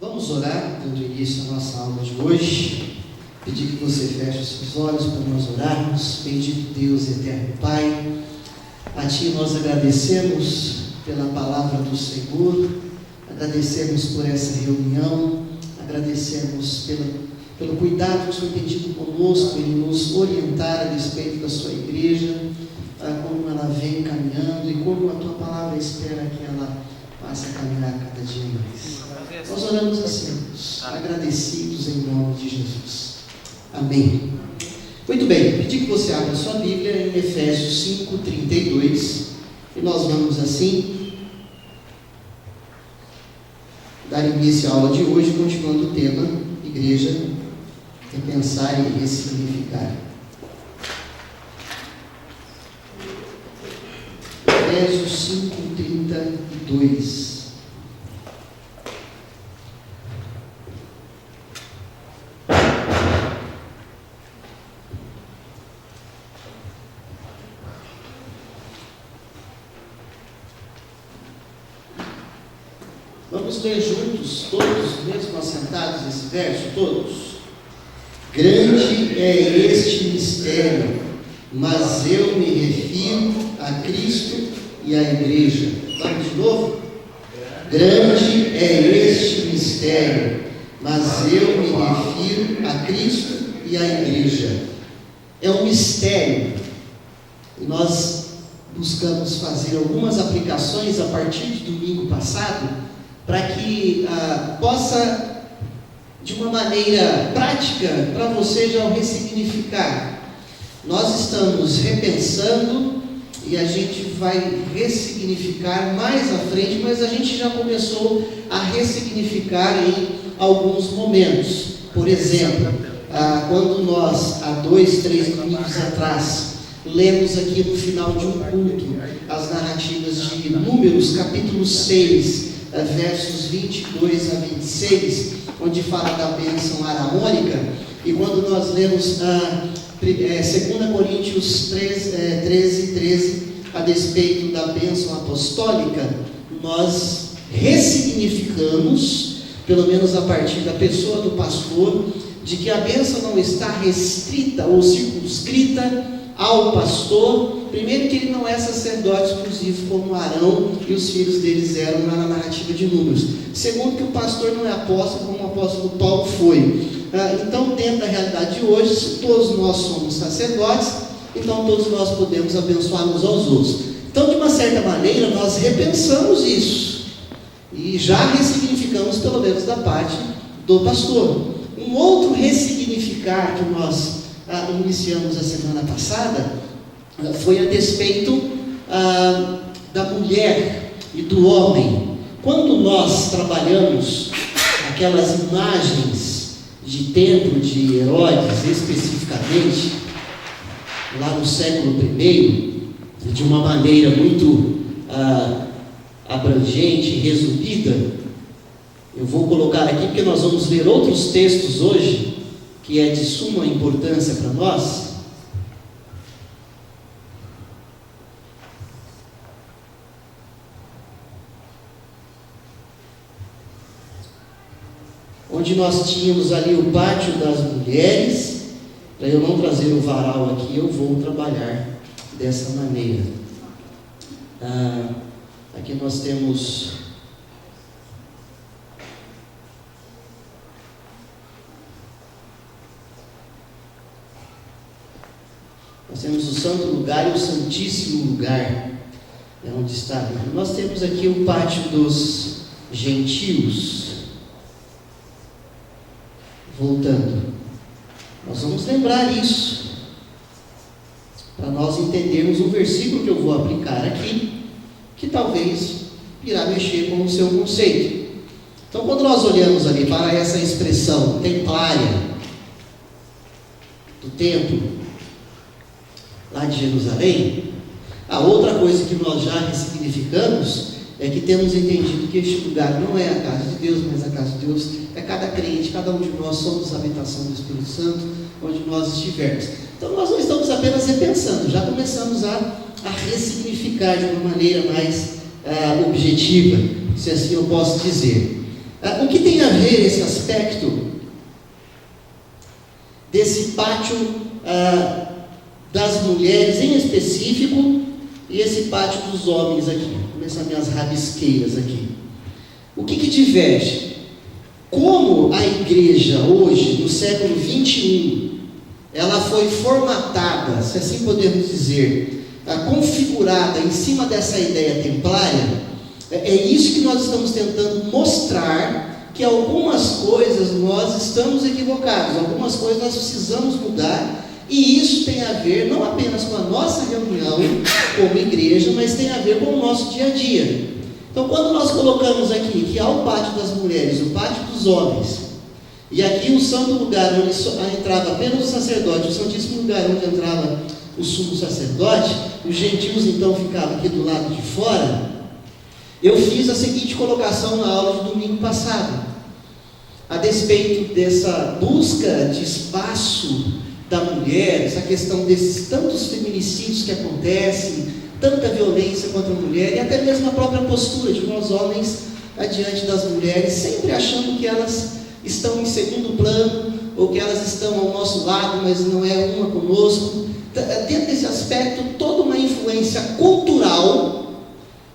Vamos orar, dando início à nossa aula de hoje. Pedir que você feche os seus olhos para nós orarmos. Bendito Deus, eterno Pai, a Ti nós agradecemos pela palavra do Senhor, agradecemos por essa reunião, agradecemos pelo cuidado que o Senhor tem tido conosco em nos orientar a respeito da Sua igreja, como ela vem caminhando e como a Tua palavra espera que ela passe a caminhar cada dia mais. Nós oramos assim, agradecidos em nome de Jesus. Amém. Muito bem, pedi que você abra sua Bíblia em Efésios 5:32 e nós vamos assim dar início à aula de hoje, continuando o tema Igreja, repensar e ressignificar. Efésios 5:32. Vamos ler juntos, todos, mesmo assentados, esse verso, todos. Grande é este mistério, mas eu me refiro a Cristo e à igreja. Vamos de novo? Grande é este mistério, mas eu me refiro a Cristo e à igreja. É um mistério. E nós buscamos fazer algumas aplicações a partir de domingo passado, para que possa, de uma maneira prática, para você já o ressignificar. Nós estamos repensando e a gente vai ressignificar mais à frente, mas a gente já começou a ressignificar em alguns momentos. Por exemplo, quando nós, há 2, 3 domingos atrás, lemos aqui no final de um culto as narrativas de Números, capítulo 6, versos 22 a 26, onde fala da bênção aramônica, e quando nós lemos 2 Coríntios 13, a despeito da bênção apostólica, nós ressignificamos, pelo menos a partir da pessoa do pastor, de que a bênção não está restrita ou circunscrita ao pastor. Primeiro, que ele não é sacerdote exclusivo como Arão e os filhos deles eram na narrativa de Números. Segundo, que o pastor não é apóstolo como o apóstolo Paulo foi. Então, dentro da realidade de hoje, se todos nós somos sacerdotes, então todos nós podemos abençoar uns aos outros. Então, de uma certa maneira, nós repensamos isso e já ressignificamos, pelo menos da parte do pastor. Um outro ressignificar que nós iniciamos a semana passada foi a despeito da mulher e do homem. Quando nós trabalhamos aquelas imagens de templo de Herodes, especificamente, lá no século I, de uma maneira muito abrangente, resumida, eu vou colocar aqui porque nós vamos ler outros textos hoje, que é de suma importância para nós. Onde nós tínhamos ali o pátio das mulheres. Para eu não trazer o varal aqui, eu vou trabalhar dessa maneira. Aqui nós temos o santo lugar e o santíssimo lugar, é onde está. Nós temos aqui o pátio dos gentios. Voltando, nós vamos lembrar isso, para nós entendermos um versículo que eu vou aplicar aqui, que talvez irá mexer com o seu conceito. Então, quando nós olhamos ali para essa expressão templária do templo lá de Jerusalém, a outra coisa que nós já ressignificamos é que temos entendido que este lugar não é a casa de Deus, mas a casa de Deus é cada crente, cada um de nós somos a habitação do Espírito Santo, onde nós estivermos. Então nós não estamos apenas repensando, já começamos a ressignificar de uma maneira mais objetiva, se assim eu posso dizer. O que tem a ver esse aspecto desse pátio das mulheres em específico e esse pátio dos homens aqui? Vou começar minhas rabisqueiras aqui. O que diverge? Como a igreja hoje, no século 21, ela foi formatada, se assim podemos dizer, configurada em cima dessa ideia templária, é isso que nós estamos tentando mostrar, que algumas coisas nós estamos equivocados, algumas coisas nós precisamos mudar, e isso tem a ver não apenas com a nossa reunião como igreja, mas tem a ver com o nosso dia a dia. Então, quando nós colocamos aqui que há o pátio das mulheres, o pátio dos homens, e aqui o santo lugar onde entrava apenas o sacerdote, o santíssimo lugar onde entrava o sumo sacerdote, os gentios então ficavam aqui do lado de fora, eu fiz a seguinte colocação na aula de domingo passado, a despeito dessa busca de espaço da mulher, essa questão desses tantos feminicídios que acontecem, tanta violência contra a mulher, e até mesmo a própria postura de nós homens diante das mulheres, sempre achando que elas estão em segundo plano, ou que elas estão ao nosso lado, mas não é uma conosco. Dentro desse aspecto, toda uma influência cultural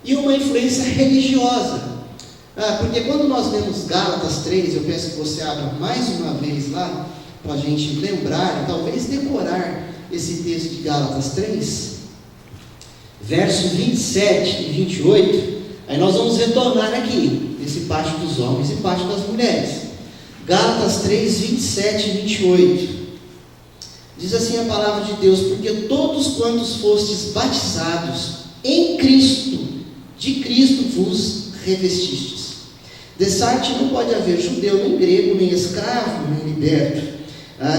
e uma influência religiosa. Porque quando nós lemos Gálatas 3, eu peço que você abra mais uma vez lá, para a gente lembrar, talvez decorar esse texto de Gálatas 3, verso 27 e 28, aí nós vamos retornar aqui, esse pátio dos homens e pátio das mulheres. Gálatas 3, 27 e 28, diz assim a palavra de Deus: porque todos quantos fostes batizados em Cristo, de Cristo vos revestistes. Dessarte não pode haver judeu, nem grego, nem escravo, nem liberto,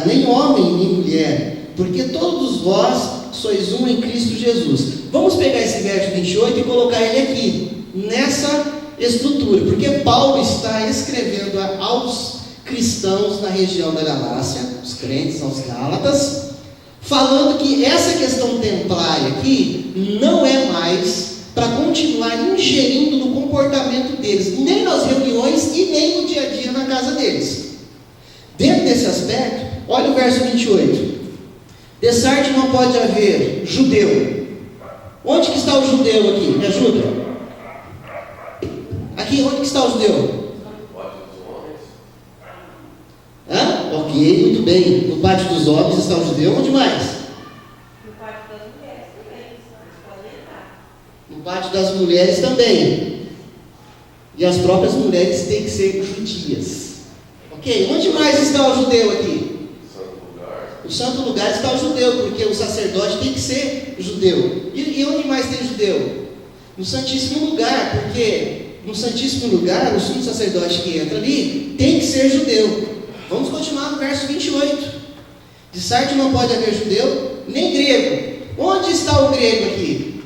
nem homem, nem mulher, porque todos vós sois um em Cristo Jesus. Vamos pegar esse verso 28 e colocar ele aqui, nessa estrutura, porque Paulo está escrevendo aos cristãos na região da Galácia, os crentes, aos Gálatas, falando que essa questão templária aqui não é mais para continuar ingerindo no comportamento deles, nem nas reuniões e nem no dia a dia na casa deles. Dentro desse aspecto, olha o verso 28. Dessarte não pode haver judeu. Onde que está o judeu aqui? Me ajuda? Aqui, onde que está o judeu? Ok, muito bem. No pátio dos homens está o judeu. Onde mais? No pátio das mulheres também. Podem entrar. No pátio das mulheres também. E as próprias mulheres têm que ser judias. Ok, onde mais está o judeu aqui? O santo lugar está o judeu, porque o sacerdote tem que ser judeu. E onde mais tem judeu? No santíssimo lugar, porque no santíssimo lugar, o sumo sacerdote que entra ali tem que ser judeu. Vamos continuar no verso 28. De Sarte não pode haver judeu, nem grego. Onde está o grego aqui?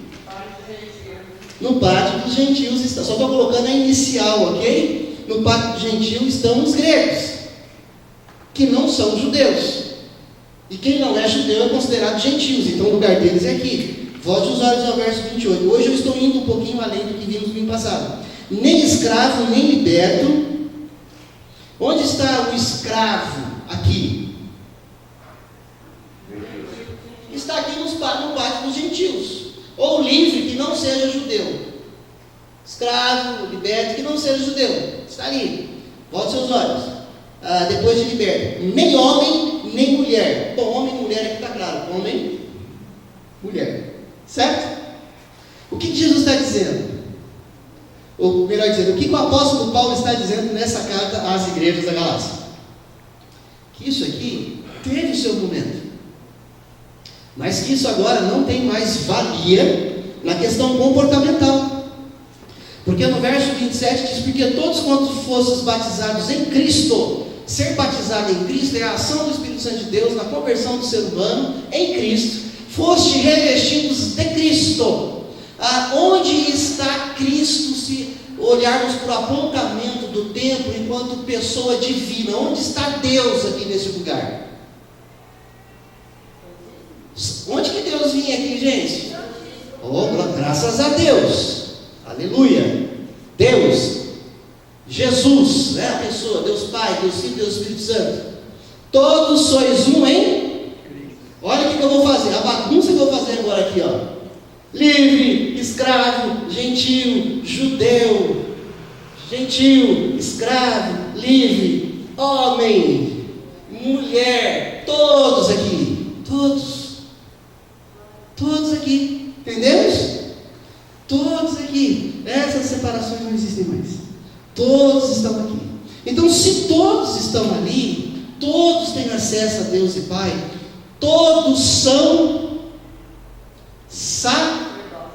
No pátio dos gentios está. Só estou colocando a inicial, ok? No pátio dos gentios estão os gregos, que não são judeus. E quem não é judeu é considerado gentios, então o lugar deles é aqui. Volte os olhos ao verso 28. Hoje eu estou indo um pouquinho além do que vimos no domingo passado. Nem escravo, nem liberto. Onde está o escravo? Aqui. Está aqui no pátio dos gentios. Ou livre, que não seja judeu. Escravo, liberto, que não seja judeu. Está ali. Volte seus olhos. Depois de liberto. Nem homem, nem mulher. Bom, homem e mulher aqui está claro. Homem, mulher. Certo? O que Jesus está dizendo? Ou melhor dizendo, o que o apóstolo Paulo está dizendo nessa carta às igrejas da Galácia? Que isso aqui teve o seu momento, mas que isso agora não tem mais valia na questão comportamental. Porque no verso 27 diz: porque todos quantos fostes batizados em Cristo. Ser batizado em Cristo é a ação do Espírito Santo de Deus na conversão do ser humano em Cristo. Foste revestidos de Cristo. Onde está Cristo, se olharmos para o apontamento do templo enquanto pessoa divina? Onde está Deus aqui nesse lugar? Onde que Deus vinha aqui, gente? Oh, graças a Deus. Aleluia. Deus. Jesus, né, a pessoa, Deus Pai, Deus Filho, Deus Espírito Santo. Todos sois um em... Olha o que eu vou fazer, a bagunça que eu vou fazer agora aqui, ó. Livre, escravo, gentil, judeu, gentil, escravo, livre, homem, mulher, todos aqui, todos aqui, entendemos? Todos aqui, essas separações não existem mais, todos estão aqui. Então, se todos estão ali, todos têm acesso a Deus e Pai, todos são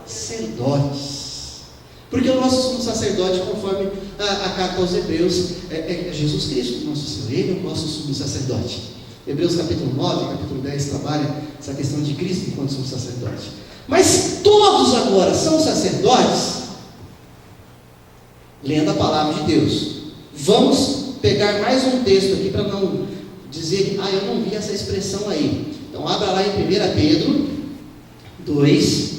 sacerdotes, porque o nosso sumo sacerdote, conforme a carta aos Hebreus, é Jesus Cristo, nosso Senhor, Ele é o nosso sumo sacerdote. Hebreus capítulo 9, capítulo 10 trabalha essa questão de Cristo enquanto sumo sacerdote. Mas todos agora são sacerdotes, lendo a palavra de Deus. Vamos pegar mais um texto aqui para não dizer, eu não vi essa expressão aí. Então abra lá em 1 Pedro 2,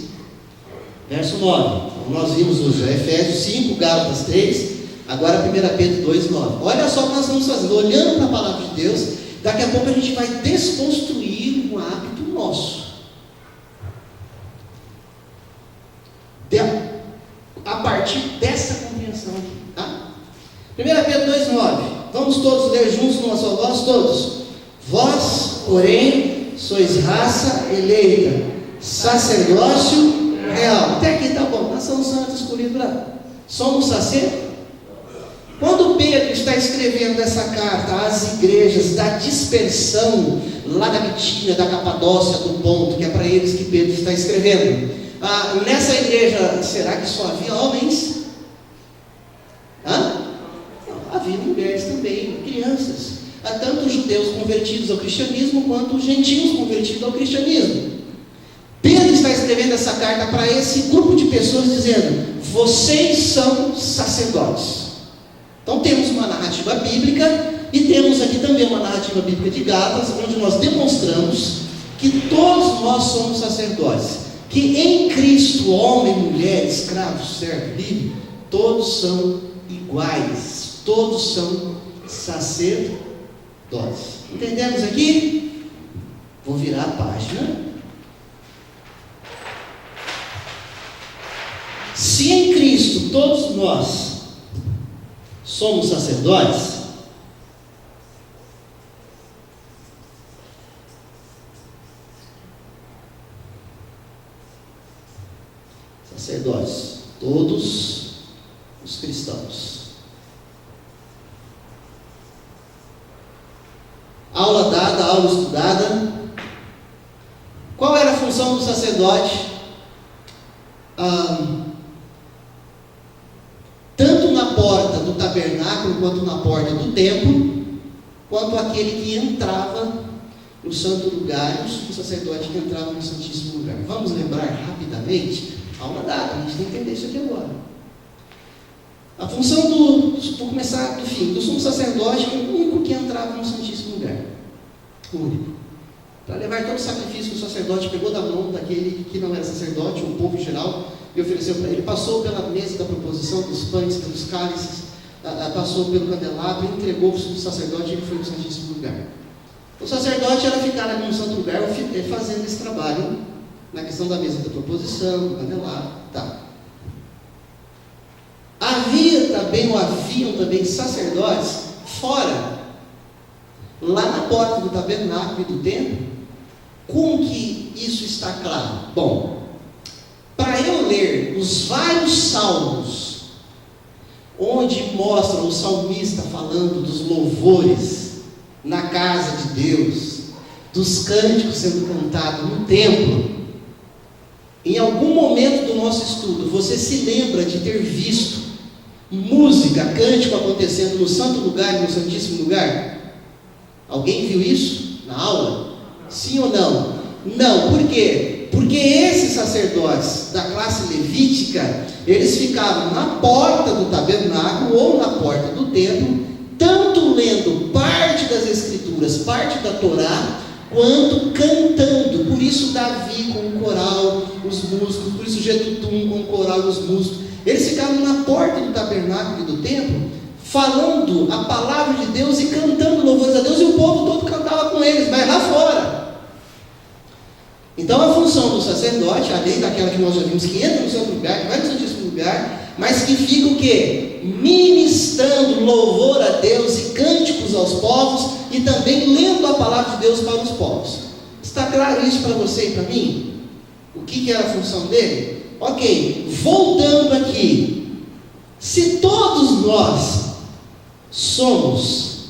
verso 9. Então, nós vimos hoje Efésios 5, Gálatas 3, agora 1 Pedro 2, 9. Olha só o que nós estamos fazendo, olhando para a palavra de Deus. Daqui a pouco a gente vai desconstruir um hábito nosso. A partir dessa compreensão aqui, tá? 1 Pedro 2, 9. Vamos todos ler juntos numa só voz, todos. Vós, porém, sois raça eleita, sacerdócio real. Até aqui tá bom, nação santa escolhida lá. Somos sacerdotes. Quando Pedro está escrevendo essa carta às igrejas da dispersão, lá da Bitínia, da Capadócia, do Ponto, que é para eles que Pedro está escrevendo, nessa igreja, será que só havia homens? Havia mulheres também, crianças. Há tanto judeus convertidos ao cristianismo, quanto gentios convertidos ao cristianismo. Pedro está escrevendo essa carta para esse grupo de pessoas, dizendo: vocês são sacerdotes. Então temos uma narrativa bíblica, e temos aqui também uma narrativa bíblica de Gálatas, onde nós demonstramos que todos nós somos sacerdotes, que em Cristo, homem, mulher, escravo, servo, livre, todos são iguais, todos são sacerdotes. Entendemos aqui? Vou virar a página. Se em Cristo todos nós somos sacerdotes, todos os cristãos. Aula dada, aula estudada. Qual era a função do sacerdote? Tanto na porta do tabernáculo, quanto na porta do templo, quanto aquele que entrava no santo lugar, o sacerdote que entrava no santíssimo lugar. Vamos lembrar rapidamente, aula dada, a gente tem que entender isso aqui agora. A função vou começar do fim, do sumo sacerdote, que é o único que entrava no santíssimo lugar. O único. Para levar todo o sacrifício que o sacerdote pegou da mão daquele que não era sacerdote, o povo em geral, e ofereceu para ele. Passou pela mesa da proposição dos pães, pelos cálices, passou pelo candelabro, entregou para o sacerdote e ele foi no santíssimo lugar. O sacerdote era ficar ali no santo lugar fazendo esse trabalho na questão da mesa da proposição, do candelabro, tá. Haviam também sacerdotes fora, lá na porta do tabernáculo e do templo. Como que isso está claro? Bom, para eu ler os vários salmos, onde mostra o salmista falando dos louvores na casa de Deus, dos cânticos sendo cantados no templo, em algum momento do nosso estudo, você se lembra de ter visto música, cântico acontecendo no santo lugar e no santíssimo lugar? Alguém viu isso na aula? Sim ou não? Não, por quê? Porque esses sacerdotes da classe levítica, eles ficavam na porta do tabernáculo ou na porta do templo, tanto lendo parte das escrituras, parte da Torá, quanto cantando. Por isso Davi com o coral, os músicos, por isso Jedutum com o coral e os músicos. Eles ficavam na porta do tabernáculo e do templo, falando a palavra de Deus e cantando louvores a Deus, e o povo todo cantava com eles, mas lá fora. Então a função do sacerdote, além daquela que nós já vimos, que entra no santo lugar, que vai no santíssimo lugar, mas que fica o quê? Ministrando louvor a Deus e cânticos aos povos, e também lendo a palavra de Deus para os povos. Está claro isso para você e para mim? O que era a função dele? Ok, voltando aqui. Se todos nós somos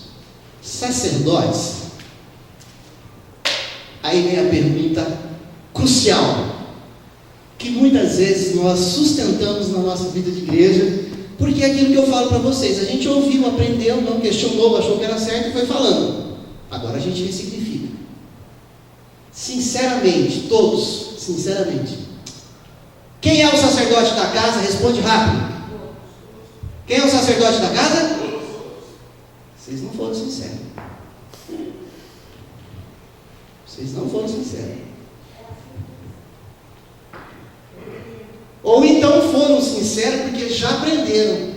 sacerdotes, aí vem a pergunta crucial, que muitas vezes nós sustentamos na nossa vida de igreja, porque é aquilo que eu falo para vocês, a gente ouviu, aprendeu, não questionou, achou que era certo e foi falando. Agora a gente ressignifica. Sinceramente, todos, sinceramente, quem é o sacerdote da casa? Responde rápido. Quem é o sacerdote da casa? Vocês não foram sinceros. Vocês não foram sinceros. Ou então foram sinceros porque já aprenderam.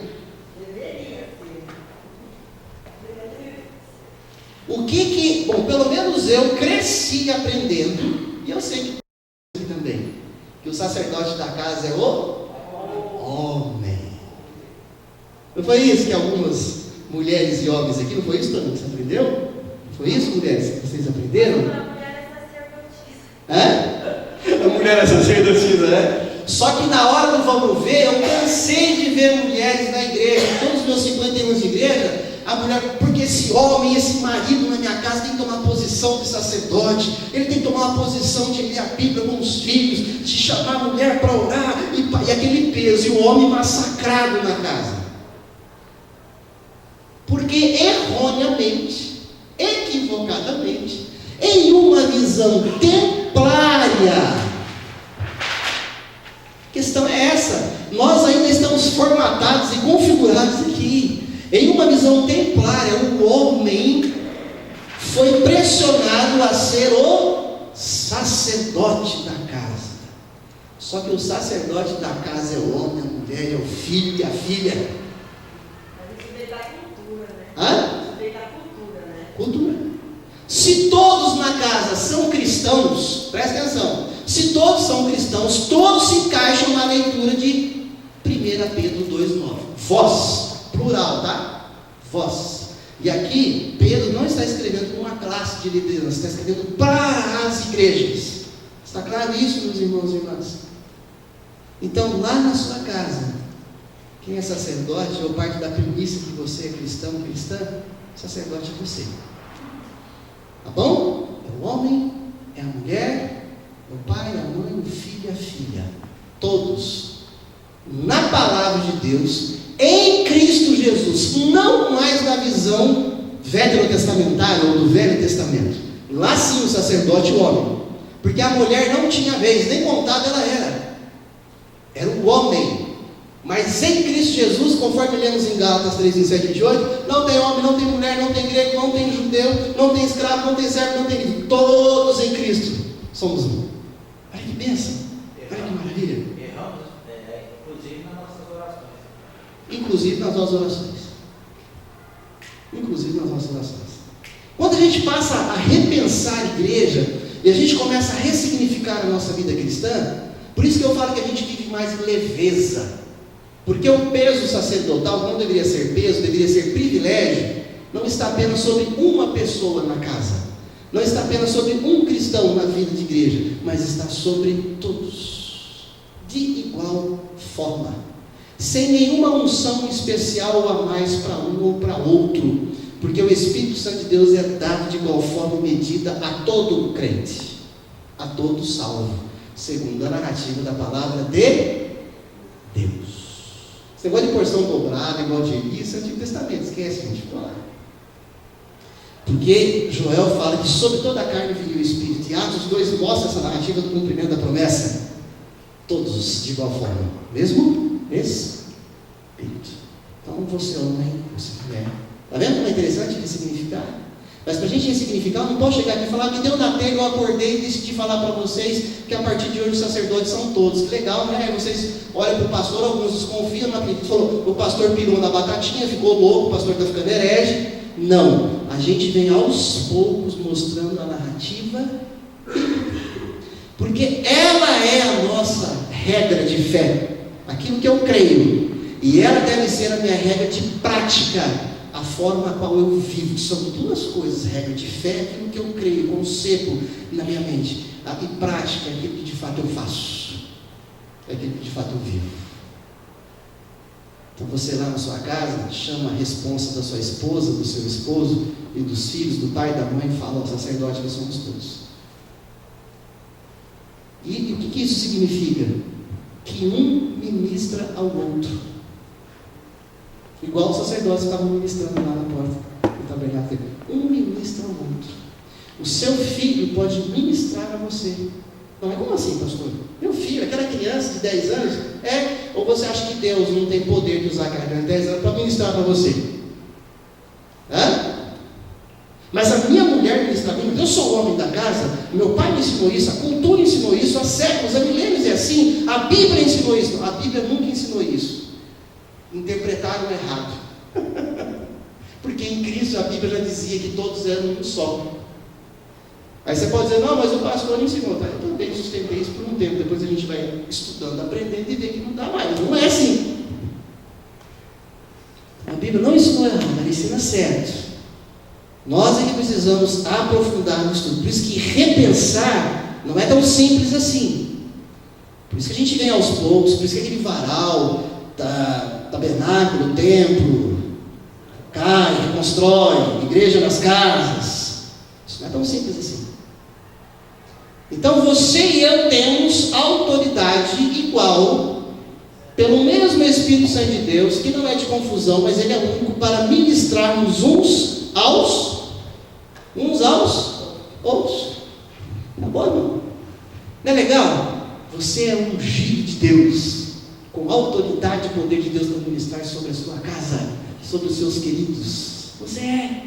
Bom, pelo menos eu cresci aprendendo, e eu sei que também, que o sacerdote da casa é o homem. Não foi isso que algumas mulheres e homens aqui, não foi isso, Tony, que você aprendeu? Não foi isso, mulheres, que vocês aprenderam? A mulher é sacerdotisa. A mulher é sacerdotisa, né? Só que na hora do vamos ver, eu cansei de ver mulheres na igreja, em todos os meus 51 anos de igreja, a mulher, porque esse homem, esse marido na minha casa tem que tomar a posição de sacerdote, ele tem que tomar uma posição de ler a Bíblia com os filhos, de chamar a mulher para orar, e aquele peso, e o homem massacrado na casa. Porque erroneamente, equivocadamente, em uma visão templária, a questão é essa, nós ainda estamos formatados e configurados aqui, em uma visão templária, o homem foi pressionado a ser o sacerdote da casa. Só que o sacerdote da casa é o homem, a mulher, é o filho e a filha. Mas isso veio da cultura, né? Hã? Isso veio da cultura, né? Cultura. Se todos na casa são cristãos, presta atenção, se todos são cristãos, todos se encaixam na leitura de 1 Pedro 2,9. Vós, plural, tá? Vós. E aqui, Pedro não está escrevendo para uma classe de liderança, está escrevendo para as igrejas. Está claro isso, meus irmãos e irmãs? Então, lá na sua casa, quem é sacerdote, ou parte da premissa que você é cristão, cristã, sacerdote é você. Tá bom? É o homem, é a mulher, é o pai, a mãe, o filho e a filha. Todos, na palavra de Deus, em Cristo Jesus, não mais na visão veterotestamentária ou do Velho Testamento. Lá sim o sacerdote, o homem. Porque a mulher não tinha vez, nem contada ela era. Era o homem. Mas em Cristo Jesus, conforme lemos em Gálatas 3, 27 e 28, não tem homem, não tem mulher, não tem grego, não tem judeu, não tem escravo, não tem servo, não tem livre. Todos em Cristo somos um. Olha que bênção. Olha que maravilha. Erramos, inclusive nas nossas orações. Inclusive nas nossas orações. Inclusive nas nossas orações. Quando a gente passa a repensar a igreja e a gente começa a ressignificar a nossa vida cristã, por isso que eu falo que a gente vive mais leveza. Porque o peso sacerdotal não deveria ser peso, deveria ser privilégio. Não está apenas sobre uma pessoa na casa, não está apenas sobre um cristão na vida de igreja, mas está sobre todos, de igual forma, sem nenhuma unção especial a mais para um ou para outro, porque o Espírito Santo de Deus é dado de igual forma e medida a todo crente, a todo salvo, segundo a narrativa da palavra de Deus. Esse negócio de porção dobrada, igual de Eli, isso é o Antigo Testamento, esquece, gente, falar. Porque Joel fala que sobre toda a carne viria o Espírito, e Atos 2 mostra essa narrativa do cumprimento da promessa. Todos de igual forma, mesmo Espírito. Então você homem, você mulher. Está vendo como é interessante ressignificar? Mas para a gente ressignificar, eu não posso chegar aqui e falar: me deu na telha, eu acordei e decidi falar para vocês que a partir de hoje os sacerdotes são todos. Que legal, né? Aí vocês olham para o pastor, alguns desconfiam, não acreditam. Falou: o pastor pirou na batatinha, ficou louco, o pastor está ficando herege. Não, a gente vem aos poucos mostrando a narrativa, porque ela é a nossa regra de fé, aquilo que eu creio, e ela deve ser a minha regra de prática, a forma a qual eu vivo. São duas coisas: regra de fé, aquilo que eu creio, conceito na minha mente, e prática, aquilo que de fato eu faço, é aquilo que de fato eu vivo. Então você lá na sua casa, chama a responsa da sua esposa, do seu esposo e dos filhos, do pai e da mãe, e fala: ó, sacerdote, nós somos todos. E o que isso significa? Que um ministra ao outro. Igual os sacerdotes estavam ministrando lá na porta do tabernáculo. Um ministra ao outro. O seu filho pode ministrar a você. Não é como assim, pastor? Meu filho, aquela criança de 10 anos, ou você acha que Deus não tem poder de usar aquela criança de 10 anos para ministrar para você? Mas a minha mulher ministra para mim, eu sou o homem da casa, meu pai me ensinou isso, a cultura ensinou isso, há séculos, há milênios é assim, a Bíblia ensinou isso. A Bíblia nunca ensinou isso. Interpretaram errado. Porque em Cristo a Bíblia já dizia que todos eram um só. Aí você pode dizer: não, mas o pastor ensinou. Tá? Eu também sustentei isso por um tempo. Depois a gente vai estudando, aprendendo e vê que não dá mais. Não é assim. A Bíblia não ensinou errado, ela ensina certo. Nós é que precisamos aprofundar no estudo. Por isso que repensar não é tão simples assim. Por isso que a gente vem aos poucos. Por isso que aquele varal, tabernáculo, templo, cai, reconstrói, igreja nas casas. Isso não é tão simples assim. Então você e eu temos autoridade igual, pelo mesmo Espírito Santo de Deus, que não é de confusão, mas ele é único, para ministrarmos uns aos outros. Tá bom, irmão? Não é legal? Você é ungido de Deus, com autoridade e poder de Deus para ministrar sobre a sua casa, sobre os seus queridos. Você é,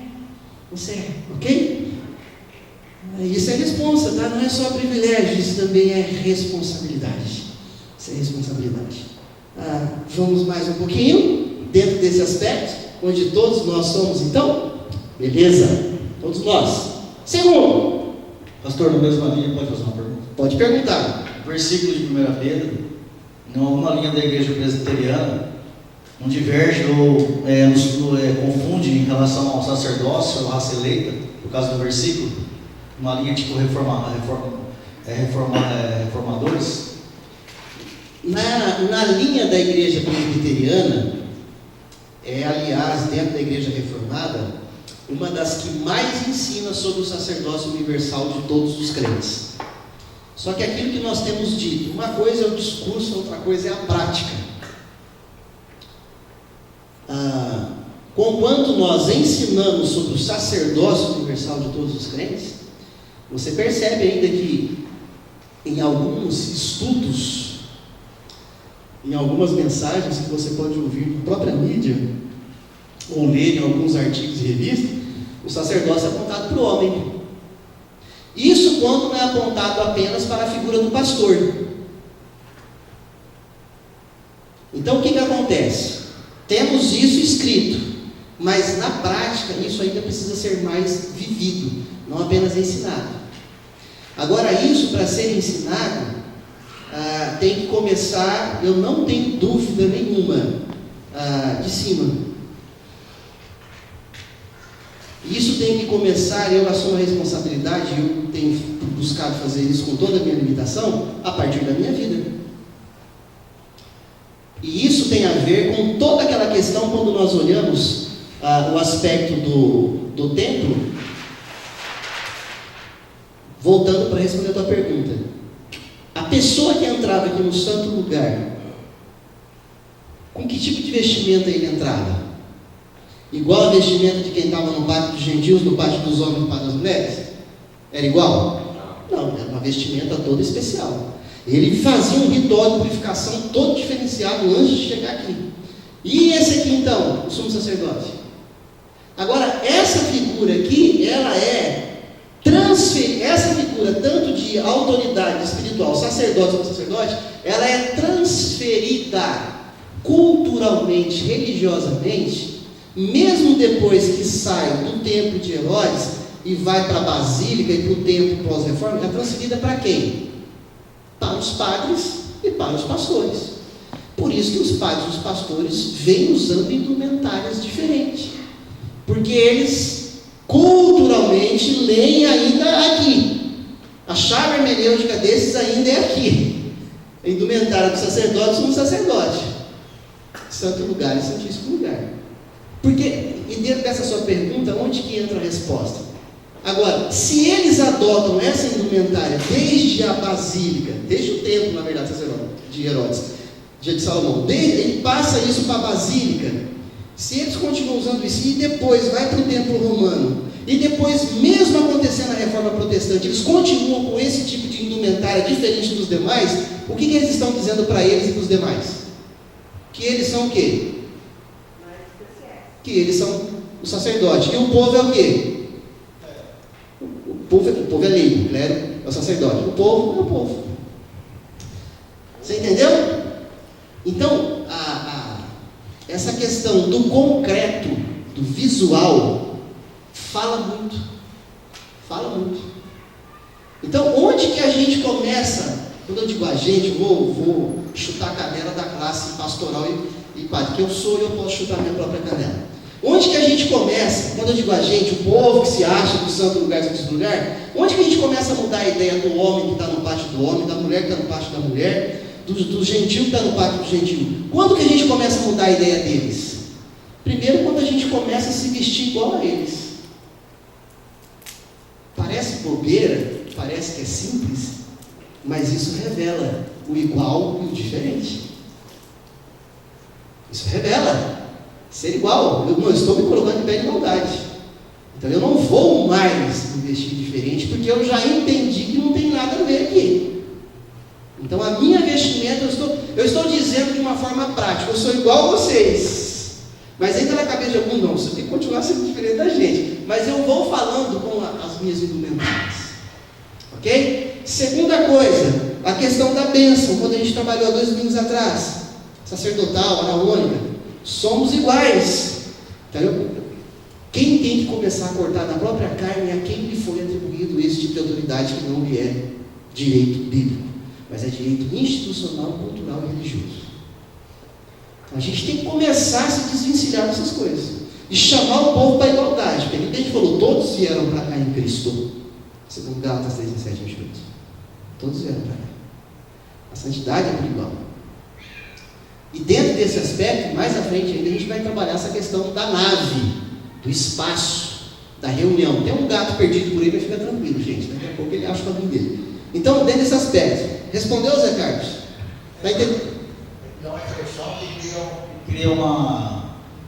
ok? Isso é responsa, tá? Não é só privilégio, isso também é responsabilidade. Isso é responsabilidade. Vamos mais um pouquinho dentro desse aspecto, onde todos nós somos, então? Beleza? Todos nós. Segundo, pastor, na mesma linha, pode fazer uma pergunta? Pode perguntar. Versículo de 1 Pedro, em alguma linha da igreja presbiteriana, não diverge ou confunde em relação ao sacerdócio, à raça eleita, por causa do versículo, uma linha tipo reformadores? Na linha da igreja presbiteriana, aliás, dentro da igreja reformada, uma das que mais ensina sobre o sacerdócio universal de todos os crentes. Só que aquilo que nós temos dito, uma coisa é o discurso, outra coisa é a prática. Conquanto nós ensinamos sobre o sacerdócio universal de todos os crentes, você percebe ainda que em alguns estudos, em algumas mensagens que você pode ouvir na própria mídia, ou ler em alguns artigos e revistas, o sacerdócio é apontado para o homem. Isso quando não é apontado apenas para a figura do pastor. Então o que acontece? Temos isso escrito, mas na prática isso ainda precisa ser mais vivido, não apenas ensinado. Agora, isso para ser ensinado tem que começar, eu não tenho dúvida nenhuma, de cima. Isso tem que começar, eu assumo a responsabilidade, eu tenho buscado fazer isso com toda a minha limitação, a partir da minha vida. E isso tem a ver com toda aquela questão, quando nós olhamos o aspecto do templo, voltando para responder a tua pergunta. A pessoa que entrava aqui no santo lugar, com que tipo de vestimenta ele entrava? Igual a vestimenta de quem estava no pátio dos gentios, no pátio dos homens e no pátio das mulheres? Era igual? Não, era uma vestimenta toda especial. Ele fazia um ritual de purificação todo diferenciado antes de chegar aqui. E esse aqui então, o sumo sacerdote? Agora, essa figura aqui, ela é transferida, essa figura tanto de autoridade espiritual, sacerdote ou sacerdote, ela é transferida culturalmente, religiosamente, mesmo depois que sai do templo de Herodes e vai para a Basílica e para o templo pós-reforma, é transferida para quem? Para os padres e para os pastores. Por isso que os padres e os pastores vêm usando indumentárias diferentes, porque eles culturalmente leem ainda aqui. A chave hermenêutica desses ainda é aqui. A indumentária do sacerdote somos sacerdote, santo lugar e santíssimo lugar. Porque, e dentro dessa sua pergunta, onde que entra a resposta? Agora, se eles adotam essa indumentária desde a basílica, desde o templo, na verdade, de Herodes, de Salomão, ele passa isso para a basílica, se eles continuam usando isso e depois vai para o templo romano, e depois, mesmo acontecendo a reforma protestante, eles continuam com esse tipo de indumentária diferente dos demais, o que eles estão dizendo para eles e para os demais? Que eles são o quê? Que eles são o sacerdote. E o povo é o quê? O povo é leigo, o clero é o sacerdote. O povo é o povo. Você entendeu? Então, essa questão do concreto, do visual, fala muito. Fala muito. Então, onde que a gente começa? Quando eu digo a gente, vou chutar a canela da classe pastoral e padre, que eu sou e eu posso chutar a minha própria canela. Onde que a gente começa? Quando eu digo a gente, o povo que se acha do santo lugar, santo lugar, onde que a gente começa a mudar a ideia do homem que está no pátio do homem, da mulher que está no pátio da mulher, do gentil que está no pátio do gentil? Quando que a gente começa a mudar a ideia deles? Primeiro, quando a gente começa a se vestir igual a eles. Parece bobeira, parece que é simples, mas isso revela o igual e o diferente. Isso revela ser igual. Eu não estou me colocando em pé de igualdade. Então eu não vou mais me vestir diferente, porque eu já entendi que não tem nada a ver aqui. Então a minha vestimenta, eu estou dizendo de uma forma prática, eu sou igual a vocês. Mas ainda na cabeça de algum, não, você tem que continuar sendo diferente da gente. Mas eu vou falando com as minhas indumentárias. Ok? Segunda coisa, a questão da bênção, quando a gente trabalhou há 2 domingos atrás, sacerdotal, araônica, somos iguais. Então, quem tem que começar a cortar na própria carne é a quem lhe foi atribuído esse tipo de autoridade, que não lhe é direito bíblico, mas é direito institucional, cultural e religioso. Então, a gente tem que começar a se desvencilhar dessas coisas e chamar o povo para a igualdade, porque a gente falou, todos vieram para cá em Cristo, segundo Gálatas 3, 17 e 28. Todos vieram para cá. A santidade é por igual. E dentro desse aspecto, mais à frente ainda, a gente vai trabalhar essa questão da nave, do espaço, da reunião. Tem um gato perdido por aí, mas fica tranquilo, gente. Daqui a pouco ele acha o caminho dele. Então, dentro desse aspecto, respondeu, Zé Carlos? Vai entender? É uma expressão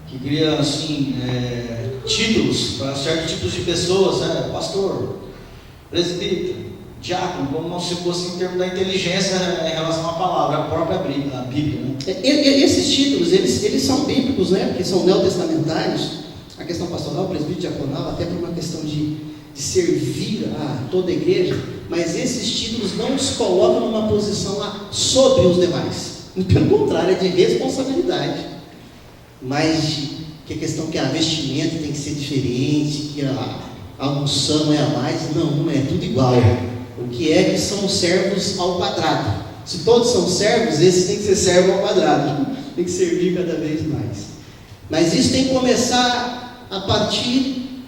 que cria assim, títulos para certos tipos de pessoas, né? Pastor, presbítero, diácono, como se fosse em termos da inteligência em relação à palavra, a própria Bíblia, né? Esses títulos, eles são bíblicos, né? Porque são neotestamentários. A questão pastoral, presbítero, diaconal, até por uma questão de servir a toda a igreja, mas esses títulos não os colocam numa posição sobre os demais. Pelo contrário, é de responsabilidade. Mas que a questão que a vestimenta tem que ser diferente, que a unção é a mais, não é tudo igual. O que é que são servos ao quadrado? Se todos são servos, esses têm que ser servos ao quadrado, tem que servir cada vez mais. Mas isso tem que começar a partir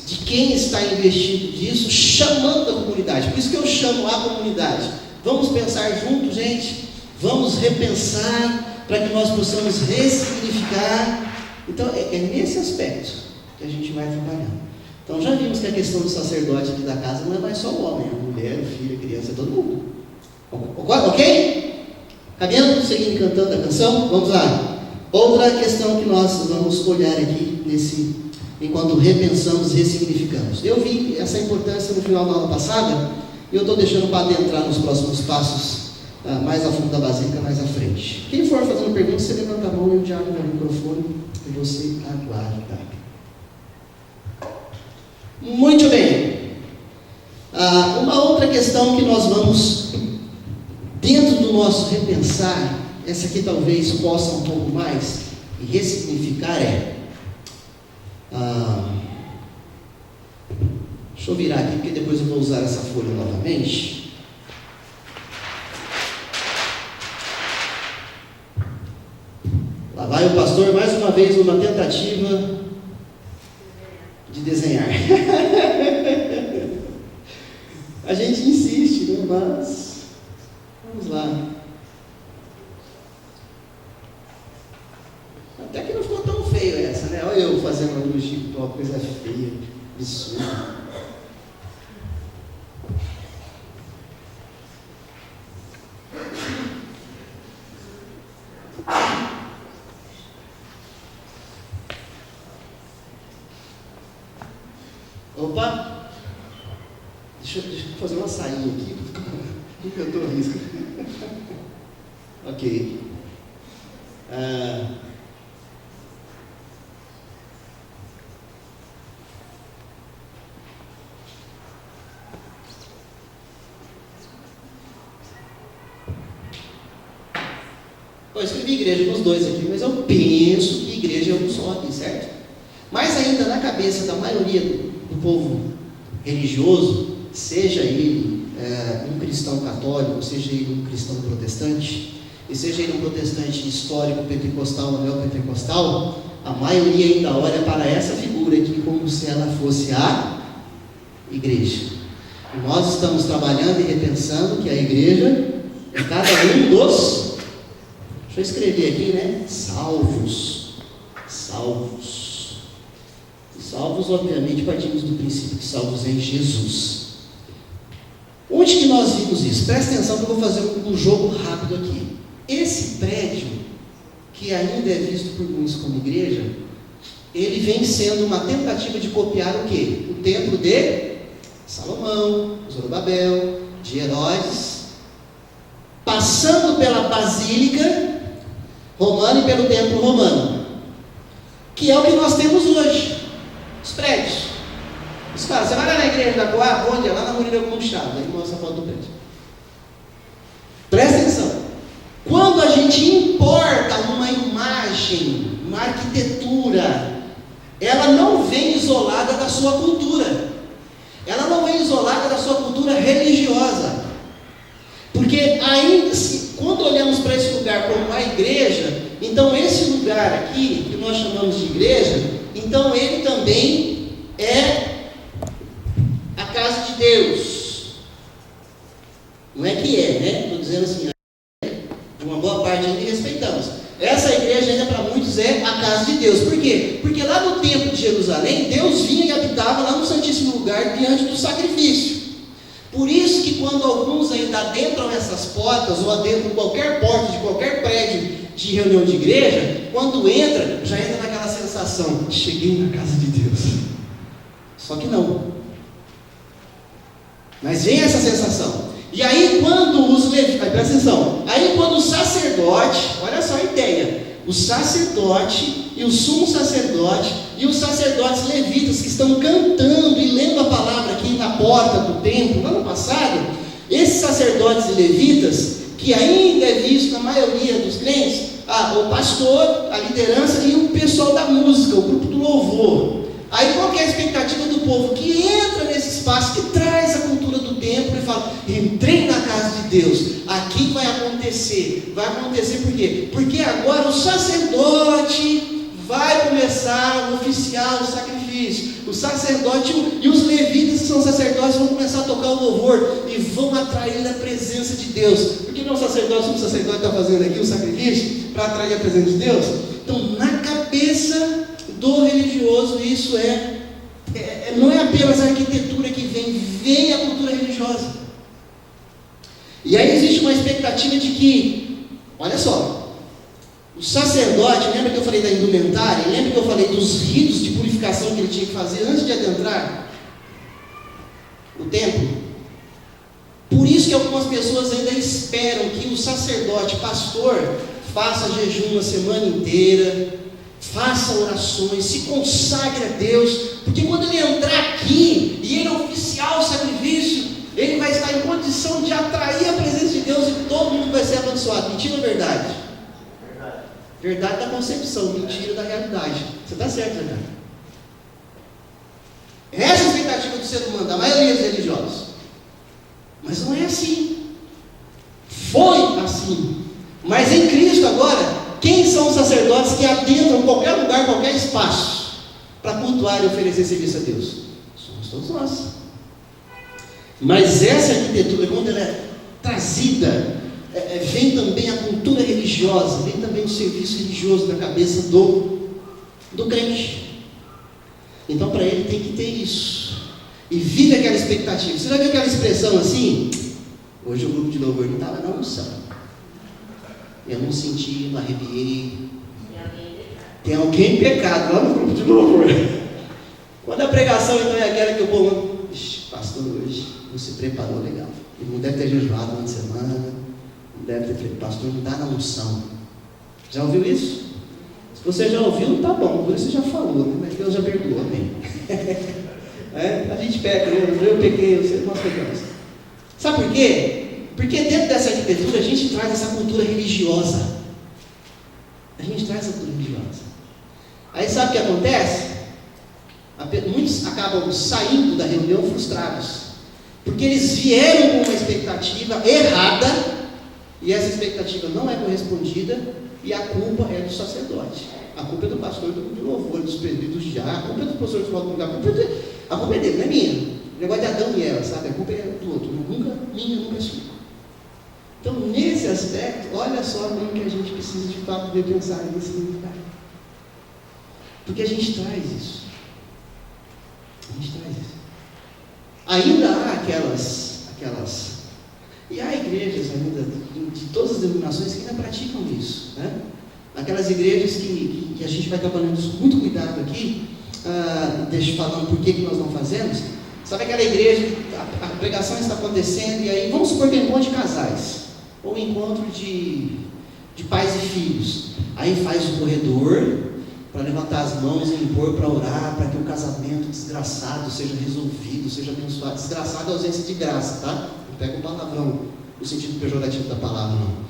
de quem está investido disso, chamando a comunidade. Por isso que eu chamo a comunidade. Vamos pensar juntos, gente. Vamos repensar para que nós possamos ressignificar. Então, é nesse aspecto que a gente vai trabalhando. Então, já vimos que a questão do sacerdote aqui da casa não é mais só o homem, a mulher, o filho, a criança, é todo mundo. Ok? Caminhando, seguindo cantando a canção, vamos lá. Outra questão que nós vamos olhar aqui enquanto repensamos, ressignificamos. Eu vi essa importância no final da aula passada e eu estou deixando para adentrar nos próximos passos, mais a fundo da basílica, mais à frente. Quem for fazendo pergunta, você levanta a mão e o diácono dá o microfone e você aguarda. Muito bem. Uma outra questão que nós vamos, dentro do nosso repensar, essa aqui talvez possa um pouco mais ressignificar deixa eu virar aqui, porque depois eu vou usar essa folha novamente. Lá vai o pastor mais uma vez numa tentativa de desenhar. A gente insiste, né? Mas vamos lá. Até que não ficou tão feio essa, né? Olha eu fazendo ali no Chico, uma coisa feia, absurda. Opa! Deixa eu fazer uma sainha aqui, porque eu estou risco. Ok. Eu escrevi igreja nos dois aqui, mas eu penso que igreja é um só aqui, certo? Mas ainda na cabeça da maioria do povo religioso, seja ele um cristão católico, seja ele um cristão protestante, e seja ele um protestante histórico, pentecostal ou neopentecostal, a maioria ainda olha para essa figura aqui como se ela fosse a igreja. E nós estamos trabalhando e repensando que a igreja é cada um dos... Deixa eu escrever aqui, né? Salvos. Salvos. E salvos, obviamente, partimos do princípio que salvos é em Jesus. Onde que nós vimos isso? Presta atenção que eu vou fazer um jogo rápido aqui. Esse prédio, que ainda é visto por muitos como igreja, ele vem sendo uma tentativa de copiar o quê? O templo de Salomão, Zorobabel, de Herodes, passando pela Basílica Romana e pelo Templo Romano, que é o que nós temos hoje, os prédios. Os caras, você vai lá na igreja da Coab, onde é? Lá na Murilo Conchado, aí mostra a foto do prédio. Presta atenção, quando a gente importa uma imagem, uma arquitetura, ela não vem isolada da sua cultura, ela não vem isolada da sua cultura religiosa, porque ainda quando olhamos para esse lugar como uma igreja, então esse lugar aqui, que nós chamamos de igreja, então ele também é a casa de Deus. Não é que é, né? Estou dizendo assim, uma boa parte ainda respeitamos. Essa igreja ainda para muitos é a casa de Deus. Por quê? Porque lá no templo de Jerusalém, Deus vinha e habitava lá no Santíssimo Lugar diante do sacrifício. Por isso que quando alguns ainda adentram essas portas, ou adentram qualquer porta de qualquer prédio de reunião de igreja, quando entra, já entra naquela sensação, cheguei na casa de Deus. Só que não. Mas vem essa sensação. E aí quando os levitas, presta atenção, aí quando o sacerdote, olha só a ideia, o sacerdote e o sumo sacerdote e os sacerdotes levitas que estão cantando e lendo a palavra aqui na porta do templo, no ano passado, esses sacerdotes e levitas, que ainda é visto na maioria dos crentes, o pastor, a liderança e o pessoal da música, o grupo do louvor. Aí qual que é a expectativa do povo? Que entra nesse espaço, que traz a cultura do templo e fala, entrei na casa de Deus, aqui vai acontecer por quê? Porque agora o sacerdote vai começar a oficiar o sacrifício, o sacerdote e os levitas que são sacerdotes vão começar a tocar o louvor e vão atrair a presença de Deus. Porque não é o sacerdote está fazendo aqui o sacrifício para atrair a presença de Deus? Então na cabeça do religioso isso não é apenas a arquitetura que vem a cultura religiosa. E aí existe uma expectativa de que, olha só, o sacerdote, lembra que eu falei da indumentária? Lembra que eu falei dos ritos de purificação que ele tinha que fazer antes de adentrar o templo? Por isso que algumas pessoas ainda esperam que o sacerdote, pastor, faça jejum a semana inteira, faça orações, se consagre a Deus, porque quando ele entrar aqui e ele oficiar o sacrifício, ele vai estar em condição de atrair a presença de Deus e todo mundo vai ser abençoado. Mentira ou verdade? Verdade da concepção, mentira da realidade. Você está certo, verdade? Essa é a expectativa do ser humano, da maioria dos religiosos. Mas não é assim. Foi assim. Mas em Cristo agora, quem são os sacerdotes que adentram qualquer lugar, qualquer espaço, para cultuar e oferecer serviço a Deus? Somos todos nós. Mas essa arquitetura, quando ela é trazida, vem também a cultura religiosa, vem também o serviço religioso na cabeça do crente. Então, para ele tem que ter isso. E vive aquela expectativa. Você já viu aquela expressão assim? Hoje o grupo de louvor não estava na unção. Eu não senti, não arrepiei. Tem alguém em pecado lá no grupo de louvor. Quando a pregação então é aquela que o povo, pastor hoje não se preparou legal. Ele não deve ter jejuado uma semana, não deve ter feito, pastor não está na unção. Já ouviu isso? Se você já ouviu, tá bom, por isso você já falou, né? Mas Deus já perdoou, amém. A gente peca, eu pequei, nós pecamos. Sabe por quê? Porque dentro dessa arquitetura a gente traz essa cultura religiosa. A gente traz essa cultura religiosa. Aí sabe o que acontece? Muitos acabam saindo da reunião frustrados, porque eles vieram com uma expectativa errada, e essa expectativa não é correspondida, e a culpa é do sacerdote, a culpa é do pastor do louvor, dos presbíteros já, a culpa é do professor de escola pública, a culpa é dele, não é minha. O negócio de Adão e Eva, sabe? A culpa é do outro, nunca minha, nunca sua. Então, nesse aspecto, olha só como que a gente precisa de fato ver pensar nesse significado. Porque a gente traz isso. A gente traz isso. Ainda há aquelas e há igrejas ainda de todas as denominações que ainda praticam isso, né? Aquelas igrejas que a gente vai trabalhando com muito cuidado aqui, deixa eu falando por que nós não fazemos. Sabe aquela igreja que a pregação está acontecendo e aí vamos supor que é encontro de casais ou encontro de pais e filhos, aí faz um corredor para levantar as mãos e impor para orar, para que o casamento desgraçado seja resolvido, seja abençoado. Desgraçado é ausência de graça, tá? Não pega o palavrão no sentido pejorativo da palavra, não.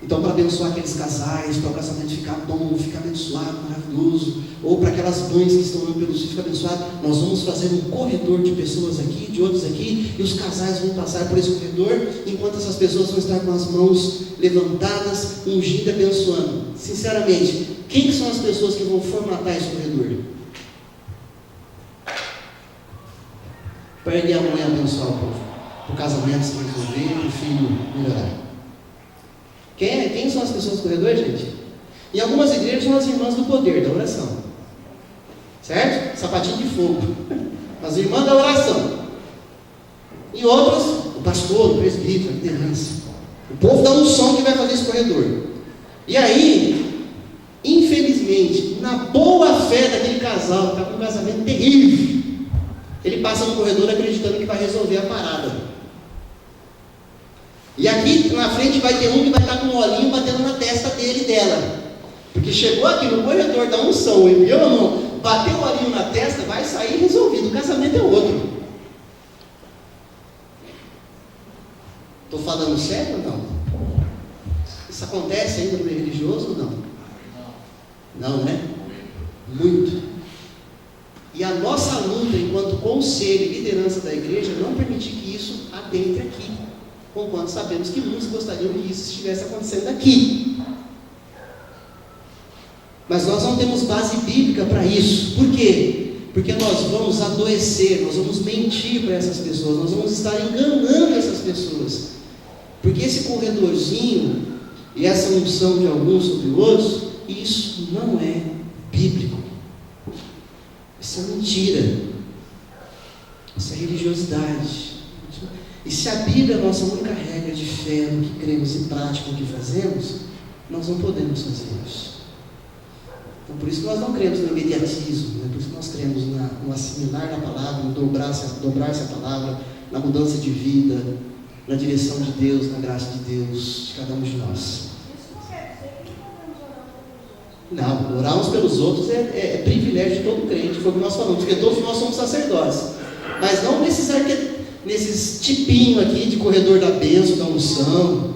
Então, para abençoar aqueles casais, para o casamento ficar bom, ficar abençoado, maravilhoso, ou para aquelas mães que estão orando pelos filhos ficar abençoado, nós vamos fazer um corredor de pessoas aqui, de outros aqui, e os casais vão passar por esse corredor, enquanto essas pessoas vão estar com as mãos levantadas, ungindo e abençoando. Sinceramente, quem são as pessoas que vão formatar esse corredor? Para ele e a mãe abençoar o povo, para o casamento se resolver, para o filho melhorar. Quem são as pessoas do corredor, gente? Em algumas igrejas são as irmãs do poder, da oração. Certo? Sapatinho de fogo. As irmãs da oração. Em outras, o pastor, o presbítero, a liderança. O povo da unção que vai fazer esse corredor. E aí, infelizmente, na boa fé daquele casal, que está com um casamento terrível, ele passa no corredor acreditando que vai resolver a parada. E aqui na frente vai ter um que vai estar com um olhinho batendo na testa dele e dela. Porque chegou aqui no corredor da unção, enviou a mão, bateu o olhinho na testa, vai sair resolvido. O casamento é outro. Estou falando sério ou não? Isso acontece ainda no meio religioso ou não? Não, né? Muito. E a nossa luta enquanto conselho e liderança da igreja é não permitir que isso adentre aqui. Conquanto sabemos que muitos gostariam que isso estivesse acontecendo aqui. Mas nós não temos base bíblica para isso. Por quê? Porque nós vamos adoecer, nós vamos mentir para essas pessoas, nós vamos estar enganando essas pessoas. Porque esse corredorzinho e essa unção de alguns sobre outros, isso não é bíblico. Isso é mentira. Isso é religiosidade. E se a Bíblia é a nossa única regra de fé, no que cremos e prática, no que fazemos, nós não podemos fazer isso. Então, por isso que nós não cremos no imediatismo, né? Por isso que nós cremos no assimilar da palavra, no dobrar-se a palavra, na mudança de vida, na direção de Deus, na graça de Deus, de cada um de nós. Isso não quer dizer que não podemos orar pelos outros. Não, orar uns pelos outros é privilégio de todo crente, foi o que nós falamos, porque todos nós somos sacerdotes. Mas não nesses tipinhos aqui de corredor da bênção, da unção.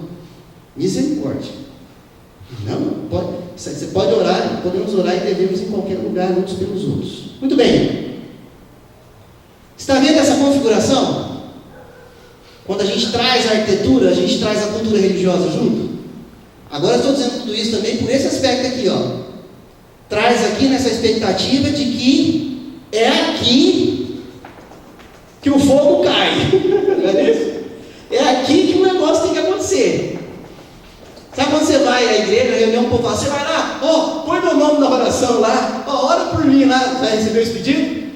Misericórdia. Não, pode, você pode orar, podemos orar e devemos em qualquer lugar, uns pelos outros. Muito bem. Está vendo essa configuração? Quando a gente traz a arquitetura, a gente traz a cultura religiosa junto. Agora eu estou dizendo tudo isso também por esse aspecto aqui, ó. Traz aqui nessa expectativa de que é aqui que o fogo cai. Não é isso? É aqui que o negócio tem que acontecer. Sabe quando você vai à igreja, na reunião, o povo fala, você vai lá, põe meu nome na oração lá, ora por mim lá, já recebeu esse pedido?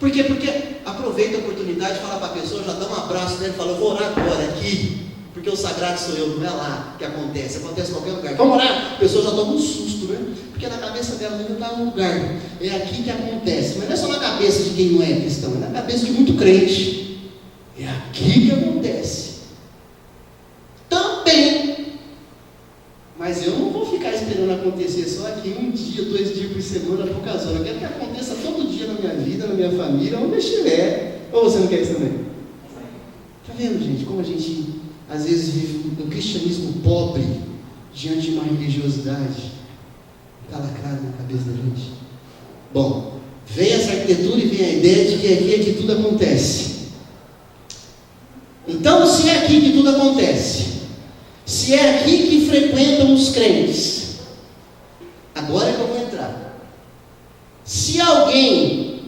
Por quê? Porque aproveita a oportunidade de falar para a pessoa, já dá um abraço nele e fala, eu vou orar agora aqui, porque o sagrado sou eu, não é lá que acontece em qualquer lugar. Vamos orar? A pessoa já toma um susto, né? Porque na cabeça dela não está no lugar, é aqui que acontece, mas não é só na cabeça de quem não é cristão, é na cabeça de muito crente, é aqui que acontece. Também. Mas eu não vou ficar esperando acontecer só aqui 1 dia, 2 dias por semana, poucas horas. Eu quero que aconteça todo dia na minha vida, na minha família, onde eu estiver. Ou você não quer isso também? Está vendo, gente, como a gente às vezes vive um cristianismo pobre diante de uma religiosidade calacrada na cabeça da gente? Bom, vem essa arquitetura e vem a ideia de que aqui é que tudo acontece. Então, se é aqui que tudo acontece, se é aqui que frequentam os crentes, agora é que eu vou entrar. Se alguém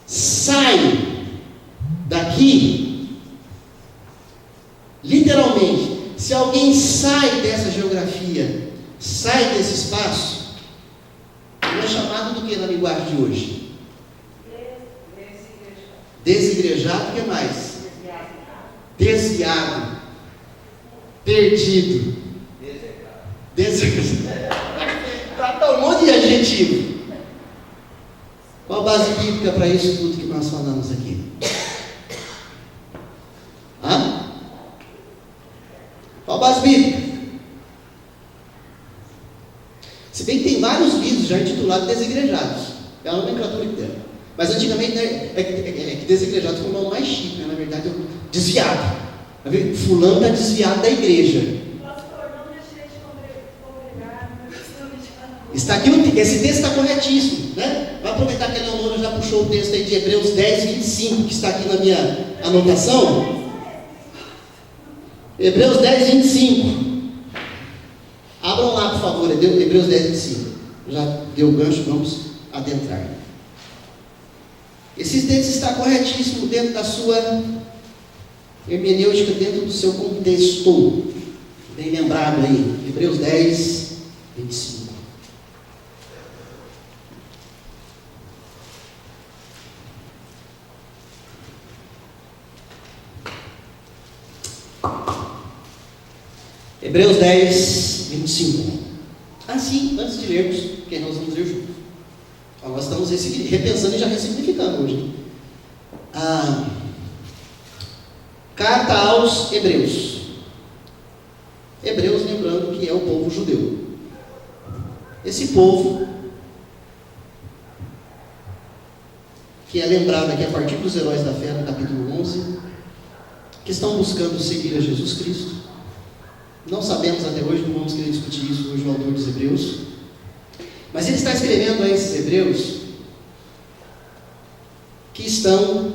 sai daqui, literalmente, se alguém sai dessa geografia, sai desse espaço, ele é chamado do que na linguagem de hoje? Desigrejado. O que mais? Desviado. Perdido. Trata um monte de adjetivo. Qual a base bíblica para isso tudo que nós falamos aqui? Qual a base bíblica? Se bem que tem vários livros já intitulados Desigrejados. É a nomenclatura que deram. Mas antigamente, né, é que desigrejados foi o nome mais chique, né? Na verdade, desviado. Fulano está desviado da igreja. Está aqui, esse texto está corretíssimo, né? Vai aproveitar que a Leonora já puxou o texto aí de Hebreus 10, 25, que está aqui na minha anotação. Hebreus 10, 25. Abram lá, por favor, Hebreus 10, 25. Já deu o gancho, vamos adentrar. Esse texto está corretíssimo dentro da sua hermenêutica, dentro do seu contexto. Bem lembrado aí, Hebreus 10, 25. Hebreus 10, 25. Assim, antes de lermos, que nós vamos ler junto. Nós estamos repensando e já ressignificando hoje. Carta aos Hebreus. Hebreus, lembrando que é o povo judeu. Esse povo, que é lembrado aqui a partir dos heróis da fé, no capítulo 11, que estão buscando seguir a Jesus Cristo. Não sabemos até hoje, não vamos querer discutir isso hoje, o autor dos Hebreus. Mas ele está escrevendo a esses Hebreus que estão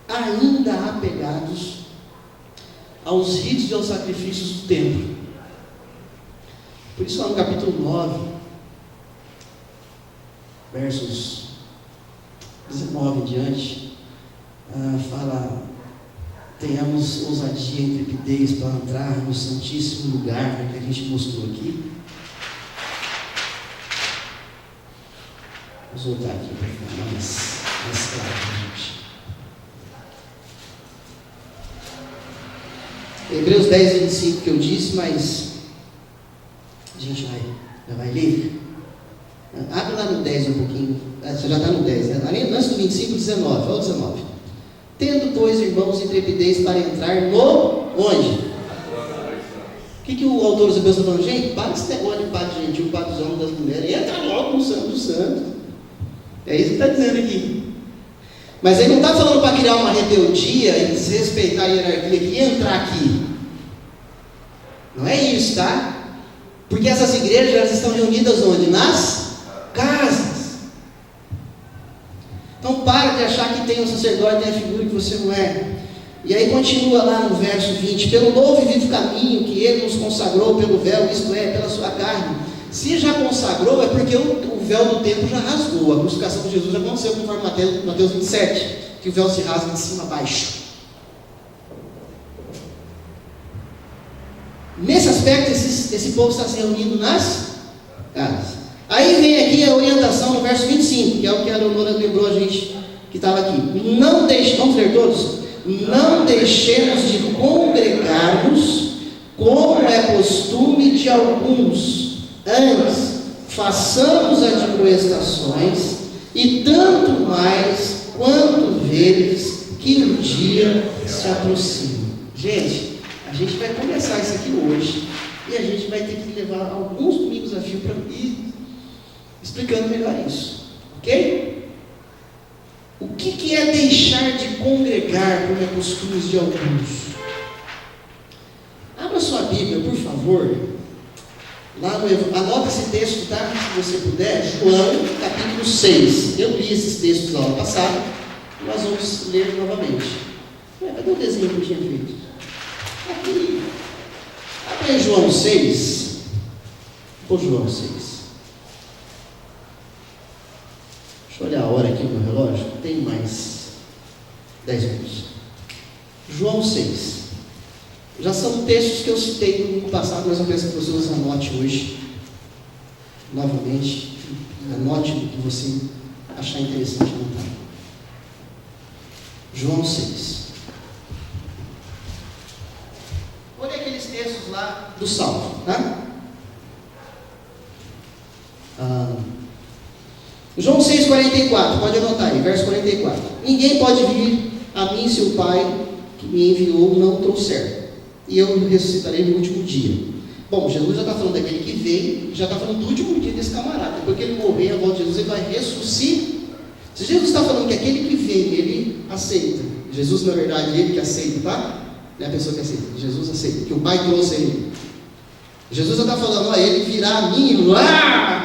ainda apegados aos ritos e aos sacrifícios do templo. Por isso lá no capítulo 9, versos 19 em diante, fala: tenhamos ousadia e intrepidez para entrar no santíssimo lugar que a gente mostrou aqui. Vamos voltar aqui para ficar mais claro, gente. Hebreus 10, 25 que eu disse, mas a gente já vai ler. Abre lá no 10 um pouquinho. Você já está no 10, né? Antes do 25, 19. Olha o 19. Tendo, pois, irmãos, intrepidez para entrar no... Onde? O que o autor dos Hebreus está falando? Gente, para esse negócio de padre gentil, padre Santo. É isso que está dizendo aqui. Mas ele não está falando para criar uma rebeldia e desrespeitar a hierarquia aqui e entrar aqui. Não é isso, tá? Porque essas igrejas elas estão reunidas onde? Nas casas. Então para de achar que tem um sacerdote, tem a figura que você não é. E aí continua lá no verso 20: pelo novo e vivo caminho que ele nos consagrou pelo véu, isto é, pela sua carne. Se já consagrou, é porque o véu do templo já rasgou. A crucificação de Jesus já aconteceu, conforme Mateus 27, que o véu se rasga de cima a baixo. Nesse aspecto, esse povo está se reunindo nas casas. Aí vem aqui a orientação no verso 25, que é o que a Leonora lembrou a gente que estava aqui. Vamos ler todos? Não deixemos de congregar-nos, como é costume de alguns. Antes, façamos admoestações, e tanto mais quanto vedes que o dia se aproxima. Gente, a gente vai começar isso aqui hoje, e a gente vai ter que levar alguns domingos a fio para ir explicando melhor isso, ok? O que é deixar de congregar, como é costume de alguns? Abra sua Bíblia, por favor. Lá no, anota esse texto, tá? Se você puder, João, capítulo 6. Eu li esses textos na aula passada, e nós vamos ler novamente. Cadê o desenho que eu tinha feito? Aqui. Abre aí João 6. João 6. Deixa eu olhar a hora aqui no meu relógio. Tem mais 10 minutos. João 6. Já são textos que eu citei no domingo passado, mas eu peço que vocês anote hoje. Novamente. Anote o que você achar interessante anotar. João 6. Olha aqueles textos lá do Salmo, tá? João 6,44, pode anotar aí, verso 44. Ninguém pode vir a mim se o Pai que me enviou não trouxer, e eu o ressuscitarei no último dia. Bom, Jesus já está falando daquele que veio, já está falando do último dia desse camarada. Depois que ele morrer, a volta de Jesus, ele vai ressuscitar. Se Jesus está falando que aquele que vem, ele aceita. Jesus, na verdade, ele que aceita, tá? Não é a pessoa que aceita, Jesus aceita, que o Pai trouxe ele. Jesus já está falando, ele virá a mim lá.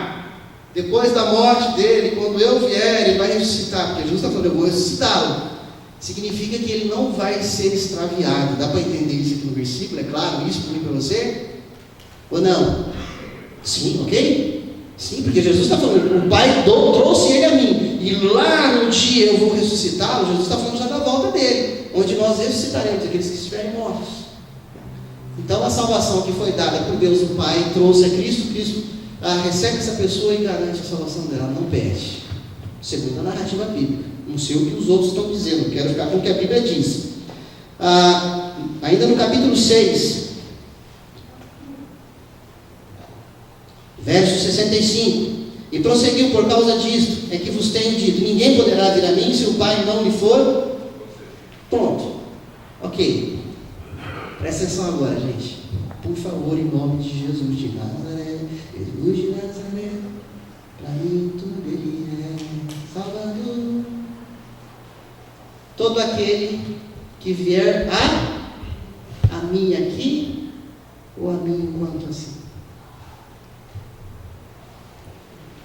Depois da morte dele, quando eu vier, ele vai ressuscitar. Porque Jesus está falando, eu vou ressuscitá-lo. Significa que ele não vai ser extraviado. Dá para entender isso aqui no versículo? É claro isso para mim e para você? Ou não? Sim, ok? Sim, porque Jesus está falando, o Pai trouxe ele a mim. E lá no dia eu vou ressuscitá-lo. Jesus está falando já da volta dele, onde nós ressuscitaremos aqueles que estiverem mortos. Então a salvação que foi dada por Deus o Pai trouxe a Cristo. Cristo recebe essa pessoa e garante a salvação dela, não perde. Segundo a narrativa bíblica. Não sei o que os outros estão dizendo, quero ficar com o que a Bíblia diz. Ainda no capítulo 6, verso 65. E prosseguiu, por causa disto, é que vos tenho dito, ninguém poderá vir a mim se o Pai não lhe for. Pronto. Ok. Presta atenção agora, gente. Por favor, em nome de Jesus de Nazaré, Jesus de Nazaré, para mim tudo ele é Salvador. Todo aquele que vier a mim aqui, ou a mim enquanto assim.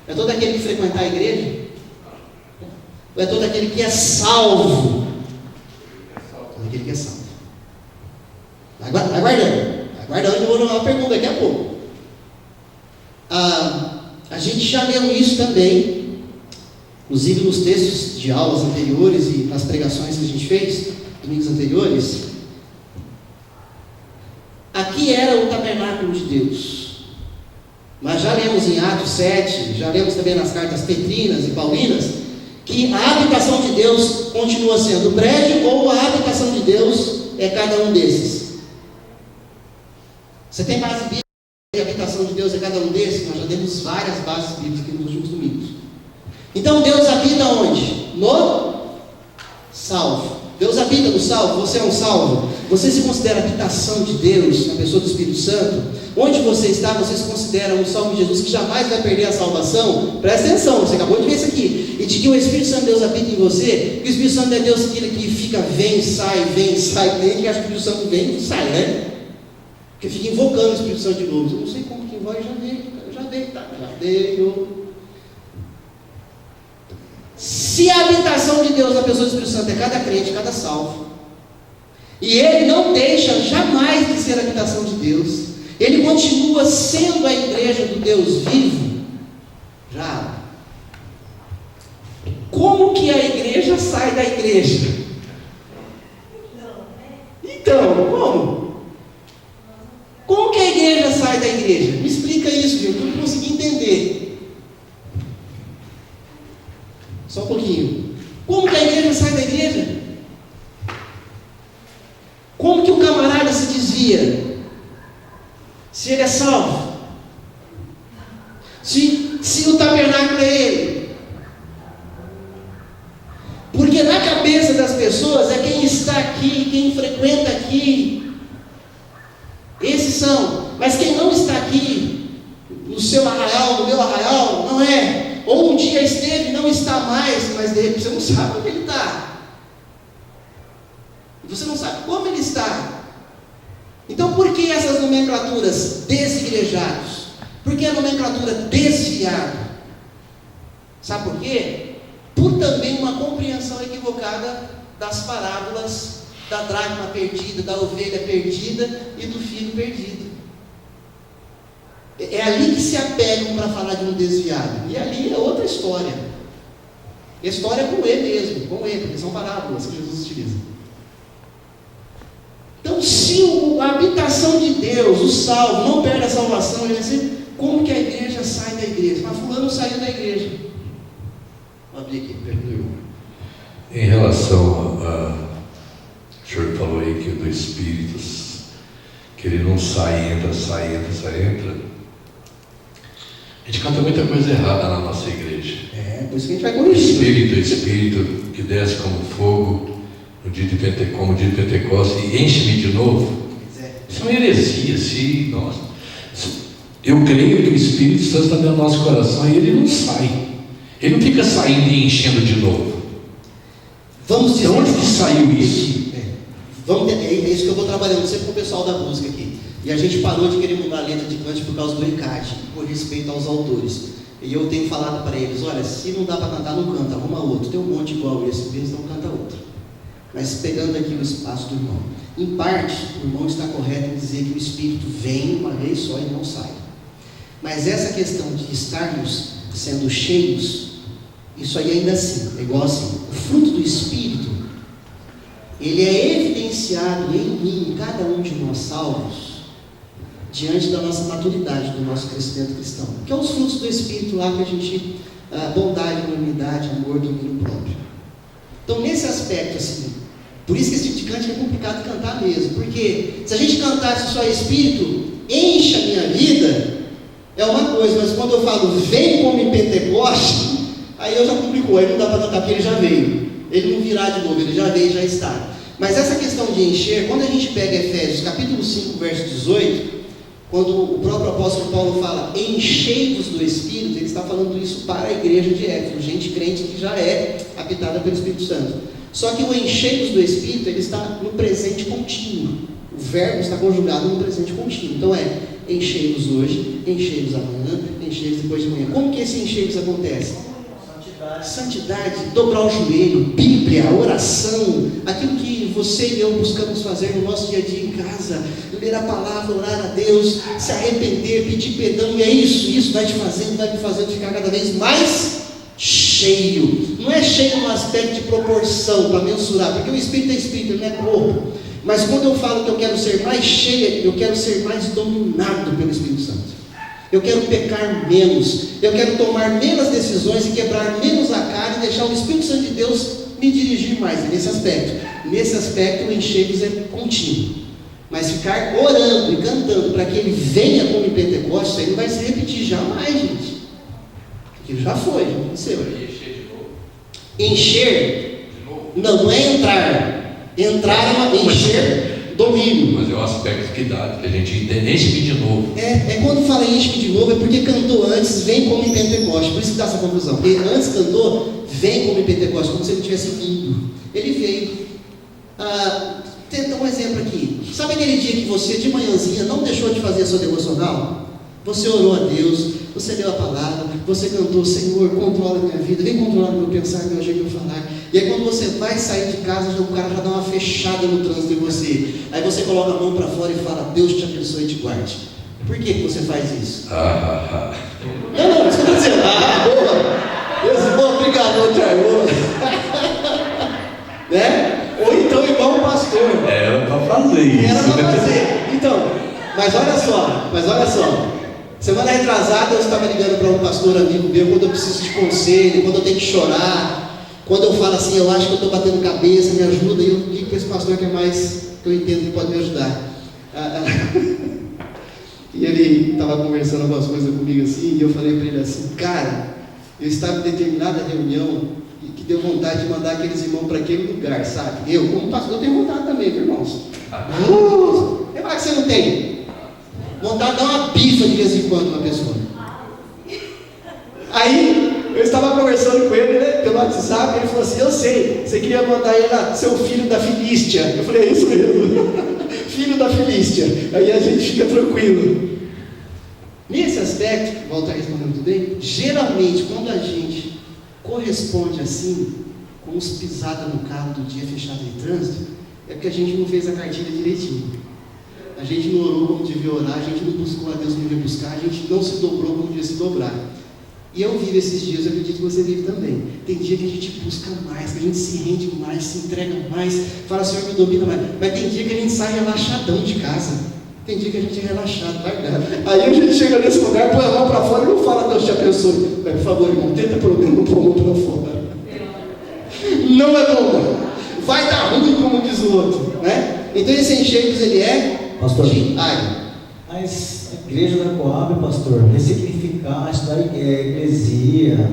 É todo aquele que frequentar a igreja? Ou é todo aquele que é salvo? Todo aquele que é salvo. Aguardando, eu vou dar uma pergunta daqui a pouco. A gente já leu isso também, inclusive nos textos de aulas anteriores e nas pregações que a gente fez, domingos anteriores. Aqui era o tabernáculo de Deus. Mas já lemos em Atos 7, já lemos também nas cartas petrinas e paulinas, que a habitação de Deus continua sendo o prédio, ou a habitação de Deus é cada um desses. Você tem base bíblica e a habitação de Deus é cada um desses? Nós já demos várias bases bíblicas aqui nos últimos domingos. Então Deus habita onde? No salvo. Deus habita no salvo, você é um salvo. Você se considera a habitação de Deus na pessoa do Espírito Santo? Onde você está, você se considera um salvo de Jesus que jamais vai perder a salvação? Presta atenção, você acabou de ver isso aqui. E de que o Espírito Santo de Deus habita em você, que o Espírito Santo é Deus aquele que fica, vem, sai. Tem gente que acha que o Espírito Santo vem e sai, né? Porque fica invocando o Espírito Santo de novo. Eu não sei como que vai, já veio. Se a habitação de Deus na pessoa do Espírito Santo é cada crente, cada salvo, e ele não deixa jamais de ser a habitação de Deus, ele continua sendo a igreja do Deus vivo, já. Como que a igreja sai da igreja? Então, como? Como que a igreja sai da igreja? Me explica isso, gente, eu não consegui entender. Só um pouquinho. Como que a igreja sai da igreja? Como que o camarada se desvia? Se ele é salvo? Se o tabernáculo é ele? Porque na cabeça das pessoas é quem está aqui, quem frequenta aqui. Esses são. Mas quem não está aqui, no seu arraial, no meu arraial, não é. Ou um dia esteve e não está mais, mas de repente você não sabe onde ele está. Você não sabe como ele está. Então por que essas nomenclaturas desigrejados? Por que a nomenclatura desviado? Sabe por quê? Por também uma compreensão equivocada das parábolas da dracma perdida, da ovelha perdida e do filho perdido. É ali que se apegam para falar de um desviado. E ali é outra história. História com E mesmo, com E, porque são parábolas que Jesus utiliza. Então, se a habitação de Deus, o salvo, não perde a salvação, ele vai dizer, como que a igreja sai da igreja? Mas fulano saiu da igreja. Vou abrir aqui, pergunta. Em relação o senhor falou aí que do Espírito, que ele não sai, entra. A gente canta muita coisa errada na nossa igreja. Por isso que a gente vai corrigir. Espírito que desce como fogo no dia de Pentecostes e enche-me de novo. Isso é uma heresia. Eu creio que o Espírito Santo está dentro do nosso coração e ele não sai. Ele não fica saindo e enchendo de novo. Vamos dizer. De onde que saiu isso? É isso que eu vou trabalhando sempre com o pessoal da música aqui. E a gente parou de querer mudar a letra de cântico por causa do ECAD, por respeito aos autores. E eu tenho falado para eles, olha, se não dá para cantar, não canta, arruma outro. Tem um monte igual esse mesmo, então canta outro. Mas pegando aqui o espaço do irmão. Em parte, o irmão está correto em dizer que o Espírito vem uma vez só e não sai. Mas essa questão de estarmos sendo cheios, isso aí ainda assim, é igual assim. O fruto do Espírito, ele é evidenciado em mim, em cada um de nós salvos, diante da nossa maturidade, do nosso crescimento cristão. Que é os frutos do Espírito lá que a gente, bondade, unidade, amor, domínio próprio. Então nesse aspecto assim, por isso que esse tipo de cântico é complicado de cantar mesmo, porque se a gente cantasse só Espírito, enche a minha vida, é uma coisa, mas quando eu falo vem como em Pentecostes, aí eu já complicou, aí não dá para cantar porque ele já veio, ele não virá de novo, ele já veio e já está. Mas essa questão de encher, quando a gente pega Efésios capítulo 5, verso 18, quando o próprio apóstolo Paulo fala enchei-vos do Espírito, ele está falando isso para a igreja de Éfeso, gente crente que já é habitada pelo Espírito Santo. Só que o enchei-vos do Espírito, ele está no presente contínuo. O verbo está conjugado no presente contínuo. Então é enchei-vos hoje, enchei-vos amanhã, enchei-vos depois de manhã. Como que esse enchei-vos acontece? Santidade, dobrar o joelho, Bíblia, oração, aquilo que você e eu buscamos fazer no nosso dia a dia em casa, ler a palavra, orar a Deus, se arrepender, pedir perdão, e é isso vai te fazendo, vai me fazendo ficar cada vez mais cheio. Não é cheio no aspecto de proporção, para mensurar, porque o Espírito é Espírito, ele não é corpo. Mas quando eu falo que eu quero ser mais cheio, eu quero ser mais dominado pelo Espírito Santo. Eu quero pecar menos, eu quero tomar menos decisões e quebrar menos a cara e deixar o Espírito Santo de Deus me dirigir mais. É nesse aspecto. Nesse aspecto o encher-vos é contínuo. Mas ficar orando e cantando para que ele venha como em Pentecostes, isso aí não vai se repetir jamais, gente. Aquilo já foi, já aconteceu. Encher não é entrar. Entrar é uma encher. domínio. Mas é o aspecto que dá, que a gente enche-me de novo. É quando fala enche-me de novo, é porque cantou antes, vem como em Pentecoste. Por isso que dá essa confusão. Porque antes cantou, vem como em Pentecoste, como se ele tivesse vindo. Ele veio. Tenta um exemplo aqui. Sabe aquele dia que você de manhãzinha não deixou de fazer a sua devocional? Você orou a Deus, você leu a palavra, você cantou, Senhor, controla a minha vida, vem controlar o meu pensar, meu jeito de falar. E aí quando você vai sair de casa, o cara já dá uma fechada no trânsito em você. Aí você coloca a mão para fora e fala, Deus te abençoe e te guarde. Por que você faz isso? Não, isso que eu estou dizendo. Boa, obrigado, Tiago. Né? Ou então igual o pastor. Era para fazer isso. Era para fazer. Então, mas olha só. Semana retrasada eu estava ligando para um pastor amigo meu, quando eu preciso de conselho, quando eu tenho que chorar, quando eu falo assim, eu acho que eu estou batendo cabeça, me ajuda, e eu ligo para esse pastor que é mais, que eu entendo que pode me ajudar. E ele estava conversando algumas coisas comigo assim, e eu falei para ele assim, cara, eu estava em determinada reunião e que deu vontade de mandar aqueles irmãos para aquele lugar, sabe? Eu, como pastor, tenho vontade também, irmãos. É claro que você não tem. Vontade de dar uma bifa de vez em quando uma pessoa. Aí, eu estava conversando com ele, né, pelo WhatsApp, ele falou assim, eu sei, você queria mandar ele lá, seu filho da Filístia. Eu falei, é isso mesmo, filho da Filístia. Aí a gente fica tranquilo. Nesse aspecto, voltar respondendo tudo bem, geralmente quando a gente corresponde assim, com uns pisadas no carro do dia fechado em trânsito, é porque a gente não fez a cartilha direitinho. A gente não orou como devia orar, a gente não buscou a Deus como devia buscar, a gente não se dobrou como devia se dobrar. E eu vivo esses dias, eu acredito que você vive também. Tem dia que a gente busca mais, que a gente se rende mais, se entrega mais, fala, Senhor, me domina mais. Mas tem dia que a gente sai relaxadão de casa. Tem dia que a gente é relaxado, largado. Aí a gente chega nesse lugar, põe a mão para fora e não fala, Deus te abençoe. Por favor, irmão, tenta pelo menos não pôr a mão para fora. Não é bom. Vai dar ruim, como diz o outro, né? Então esse encheios, ele é pastor, diário. mas a igreja da Coab, pastor, ressignificar, estudar eclesia,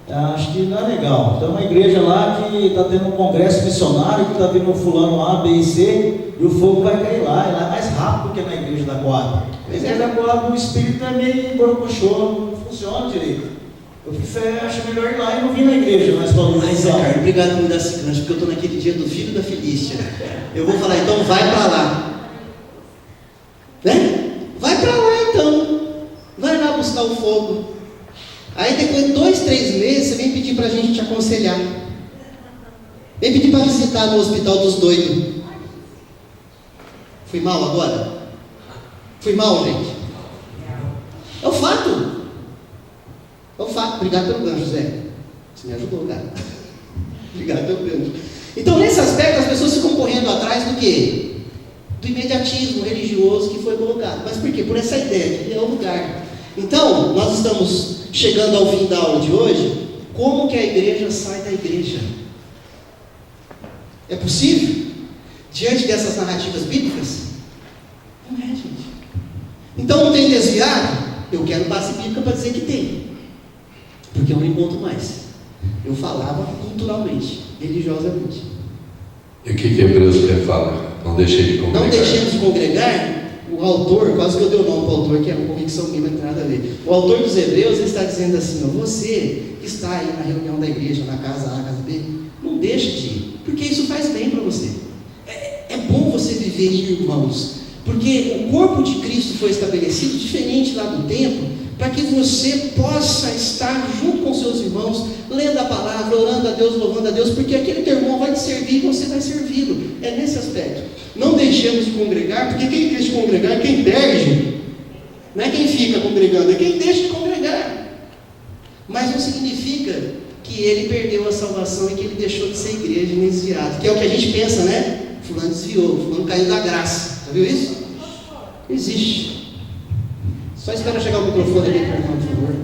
acho que não é legal. Tem uma igreja lá que está tendo um congresso missionário, que está vindo fulano A, B e C, e o fogo vai cair lá, e lá é mais rápido que na igreja da Coab. A igreja da Coab, o espírito é meio borocochô, não funciona direito. Eu acho melhor ir lá e não vir na igreja, mas falando. Mas, Ricardo, obrigado por me dar esse gancho, porque eu estou naquele dia do filho da Filístia. Eu vou falar, então vai para lá. Né? Vai para lá então. Vai lá buscar o fogo. Aí depois de 2, 3 meses, você vem pedir para a gente te aconselhar. Vem pedir para visitar no hospital dos doidos. Fui mal agora? Fui mal, gente? É o fato. É o fato. Obrigado pelo gancho, Zé. Você me ajudou, cara. Obrigado pelo gancho. Então, nesse aspecto, as pessoas ficam correndo atrás do quê? Do imediatismo religioso que foi colocado. Mas por quê? Por essa ideia de que é o lugar. Então, nós estamos chegando ao fim da aula de hoje. Como que a igreja sai da igreja? É possível? Diante dessas narrativas bíblicas? Não é, gente. Então, não tem desviado? Eu quero base bíblica para dizer que tem. Porque eu não encontro mais. Eu falava culturalmente, religiosamente. E o que Hebreus quer falar? Não deixei de congregar. Não deixemos de congregar. O autor, quase que eu dei o nome para o autor, que é uma convicção minha, não tem nada a ver. O autor dos Hebreus, ele está dizendo assim, ó, você que está aí na reunião da igreja, na casa A, casa B, não deixe de ir, porque isso faz bem para você. É bom você viver em irmãos, porque o corpo de Cristo foi estabelecido diferente lá do templo, para que você possa estar junto com seus irmãos, lendo a palavra, orando a Deus, louvando a Deus, porque aquele teu irmão vai te servir e você vai servi-lo. É nesse aspecto. Não deixemos de congregar, porque quem deixa de congregar é quem perde. Não é quem fica congregando, é quem deixa de congregar. Mas não significa que ele perdeu a salvação e que ele deixou de ser igreja nem desviado, que é o que a gente pensa, né? Fulano desviou, fulano caiu da graça. Já viu isso? Não existe. Só espera chegar o microfone aqui para o irmão, por favor.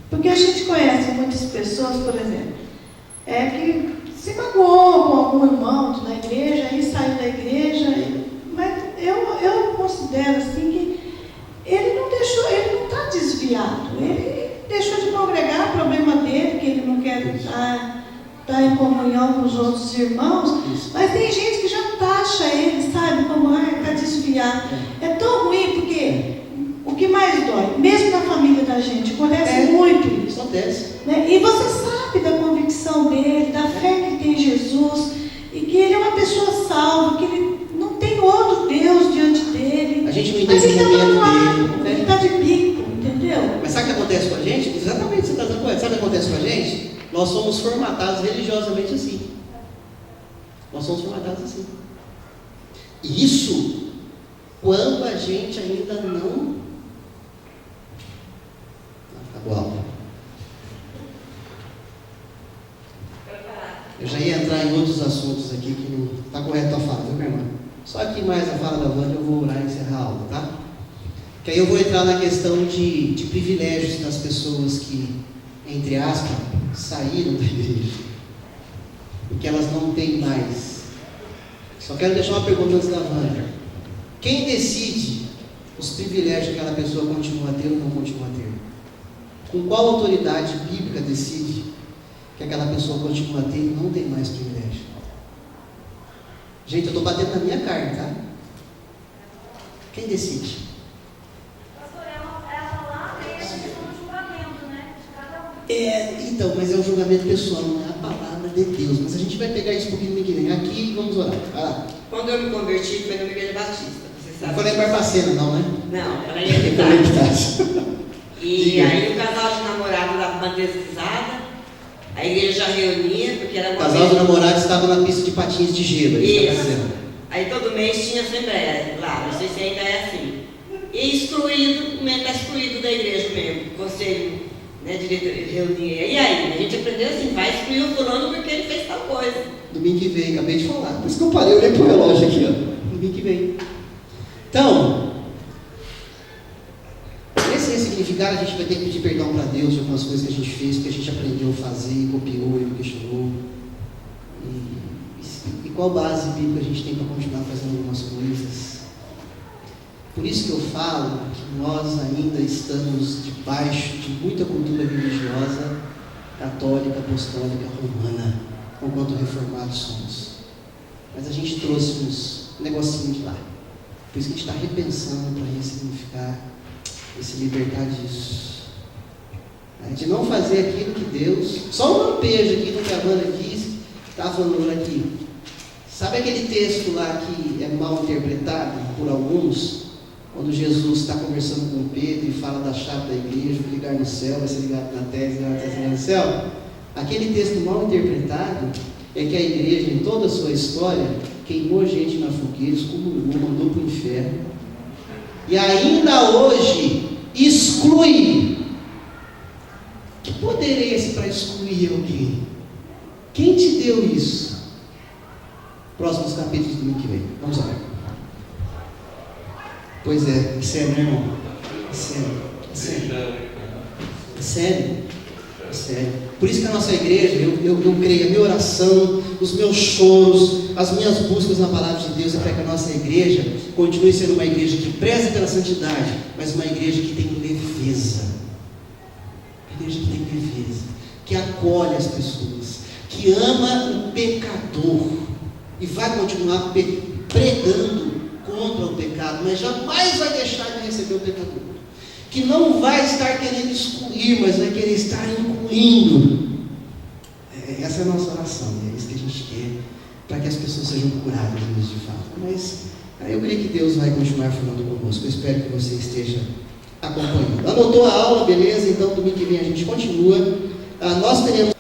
Porque a gente conhece muitas pessoas, por exemplo, que se magoou com algum irmão na igreja e saiu da igreja, mas eu considero assim que ele não está desviado, ele deixou de congregar, problema dele, que comunhão com os outros irmãos, Isso. mas tem gente que já taxa ele, sabe, como está desviado. É tão ruim, porque o que mais dói, mesmo na família da gente, acontece muito isso. Acontece. Né? E você sabe da convicção dele, da fé que tem em Jesus, e que ele é uma pessoa salva, que ele não tem outro Deus diante dele. A gente não Mas entende ele o está momento magoado, dele, né? ele está de bico, entendeu? Mas sabe o que acontece com a gente? Exatamente, você está dizendo correto. Sabe o que acontece com a gente? Nós somos formatados religiosamente assim. Nós somos formatados assim. E isso, quando a gente ainda não... Acabou a aula. Eu já ia entrar em outros assuntos aqui que não está correto a fala, viu, minha irmã? Só que mais a fala da Wanda eu vou orar e encerrar a aula, tá? Que aí eu vou entrar na questão de privilégios das pessoas que, entre aspas, saíram da igreja. E que elas não têm mais. Só quero deixar uma pergunta antes da Wanda. Quem decide os privilégios que aquela pessoa continua a ter ou não continua a ter? Com qual autoridade bíblica decide que aquela pessoa continua a ter e não tem mais privilégio? Gente, eu estou batendo na minha carne, tá? Quem decide? Pastor, ela lá é a questão do julgamento, né? De cada um. Então, mas é um julgamento pessoal, não é a palavra de Deus. Mas a gente vai pegar isso um pouquinho no que vem. Aqui, vamos orar. Vai lá. Quando eu me converti, foi numa igreja batista. Você Não sabe? foi lá em Barbacena, não, né? Não, ela ia Foi evitar. lá em Pitácio. E Diga. aí o casal de namorados dava bandejizada, a igreja já reunia, porque era O uma casal vez- de namorados estava na pista de patins de gelo. Isso que eu tô Isso. dizendo. Aí todo mês tinha assembleia lá, não sei se ainda é assim. E excluído, está excluído da igreja mesmo, o conselho, né, diretor reunia. E aí, a gente aprendeu assim, vai excluir o fulano porque ele fez tal coisa. Domingo que vem, acabei de falar. Por isso que eu parei, eu olhei pro relógio aqui, ó. Domingo que vem. Então, nesse ressignificado, a gente vai ter que pedir perdão para Deus de algumas coisas que a gente fez, que a gente aprendeu a fazer, copiou e questionou. E qual base bíblica a gente tem para continuar fazendo algumas coisas? Por isso que eu falo que nós ainda estamos debaixo de muita cultura religiosa, católica, apostólica, romana, enquanto reformados somos. Mas a gente trouxe uns negocinhos de lá. Por isso que a gente está repensando para ressignificar e se libertar disso. De não fazer aquilo que Deus... Só um lampejo aqui no que a Wanda disse, estava falando aqui. Sabe aquele texto lá que é mal interpretado por alguns? Quando Jesus está conversando com Pedro e fala da chave da igreja, que ligar no céu vai ser ligado na terra, ligar na terra, ligar no céu. Aquele texto mal interpretado é que a igreja, em toda a sua história, queimou gente na fogueira, excomungou, mandou para o inferno. E ainda hoje exclui. Que poder é esse para excluir alguém? Quem te deu isso? Próximos capítulos do domingo que vem. Vamos lá. Pois é sério, né, irmão? É sério. É sério. É sério. É sério. Por isso que a nossa igreja, eu creio, a minha oração, os meus choros, as minhas buscas na palavra de Deus é para que a nossa igreja continue sendo uma igreja que preza pela santidade, mas uma igreja que tem leveza. Uma igreja que tem leveza, que acolhe as pessoas, que ama o pecador e vai continuar pregando contra o pecado, mas jamais vai deixar de receber o pecador. Que não vai estar querendo excluir, mas vai querer estar incluindo. Essa é a nossa oração, é isso que a gente quer, para que as pessoas sejam curadas mesmo de fato. Mas eu creio que Deus vai continuar falando conosco. Eu espero que você esteja acompanhando. Anotou a aula, beleza? Então domingo que vem a gente continua. Nós teremos...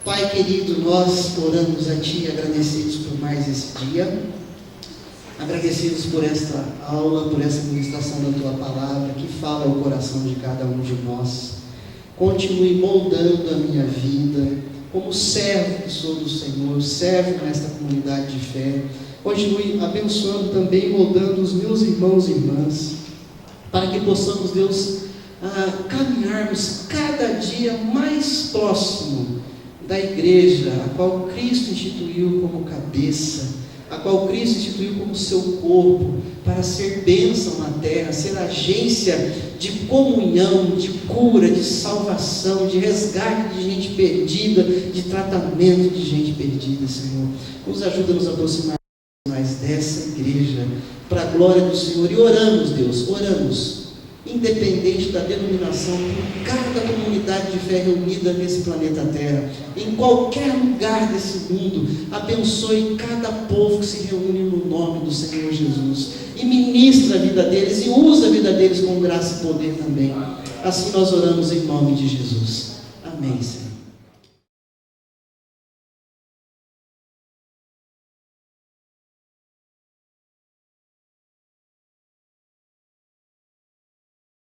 Pai querido, nós oramos a Ti, agradecidos por mais esse dia, agradecidos por esta aula, por essa ministração da Tua palavra, que fala ao coração de cada um de nós. Continue moldando a minha vida, como servo que sou do Senhor, servo nesta comunidade de fé. Continue abençoando também, moldando os meus irmãos e irmãs, para que possamos, Deus, caminharmos cada dia mais próximo da igreja, a qual Cristo instituiu como cabeça, a qual Cristo instituiu como seu corpo, para ser bênção na terra, ser agência de comunhão, de cura, de salvação, de resgate de gente perdida, de tratamento de gente perdida, Senhor. Nos ajuda a nos aproximar mais dessa igreja, para a glória do Senhor. E oramos, Deus, oramos, independente da denominação, por cada comunidade de fé reunida nesse planeta Terra, em qualquer lugar desse mundo, abençoe cada povo que se reúne no nome do Senhor Jesus, e ministra a vida deles, e usa a vida deles com graça e poder também. Assim nós oramos em nome de Jesus. Amém, Senhor.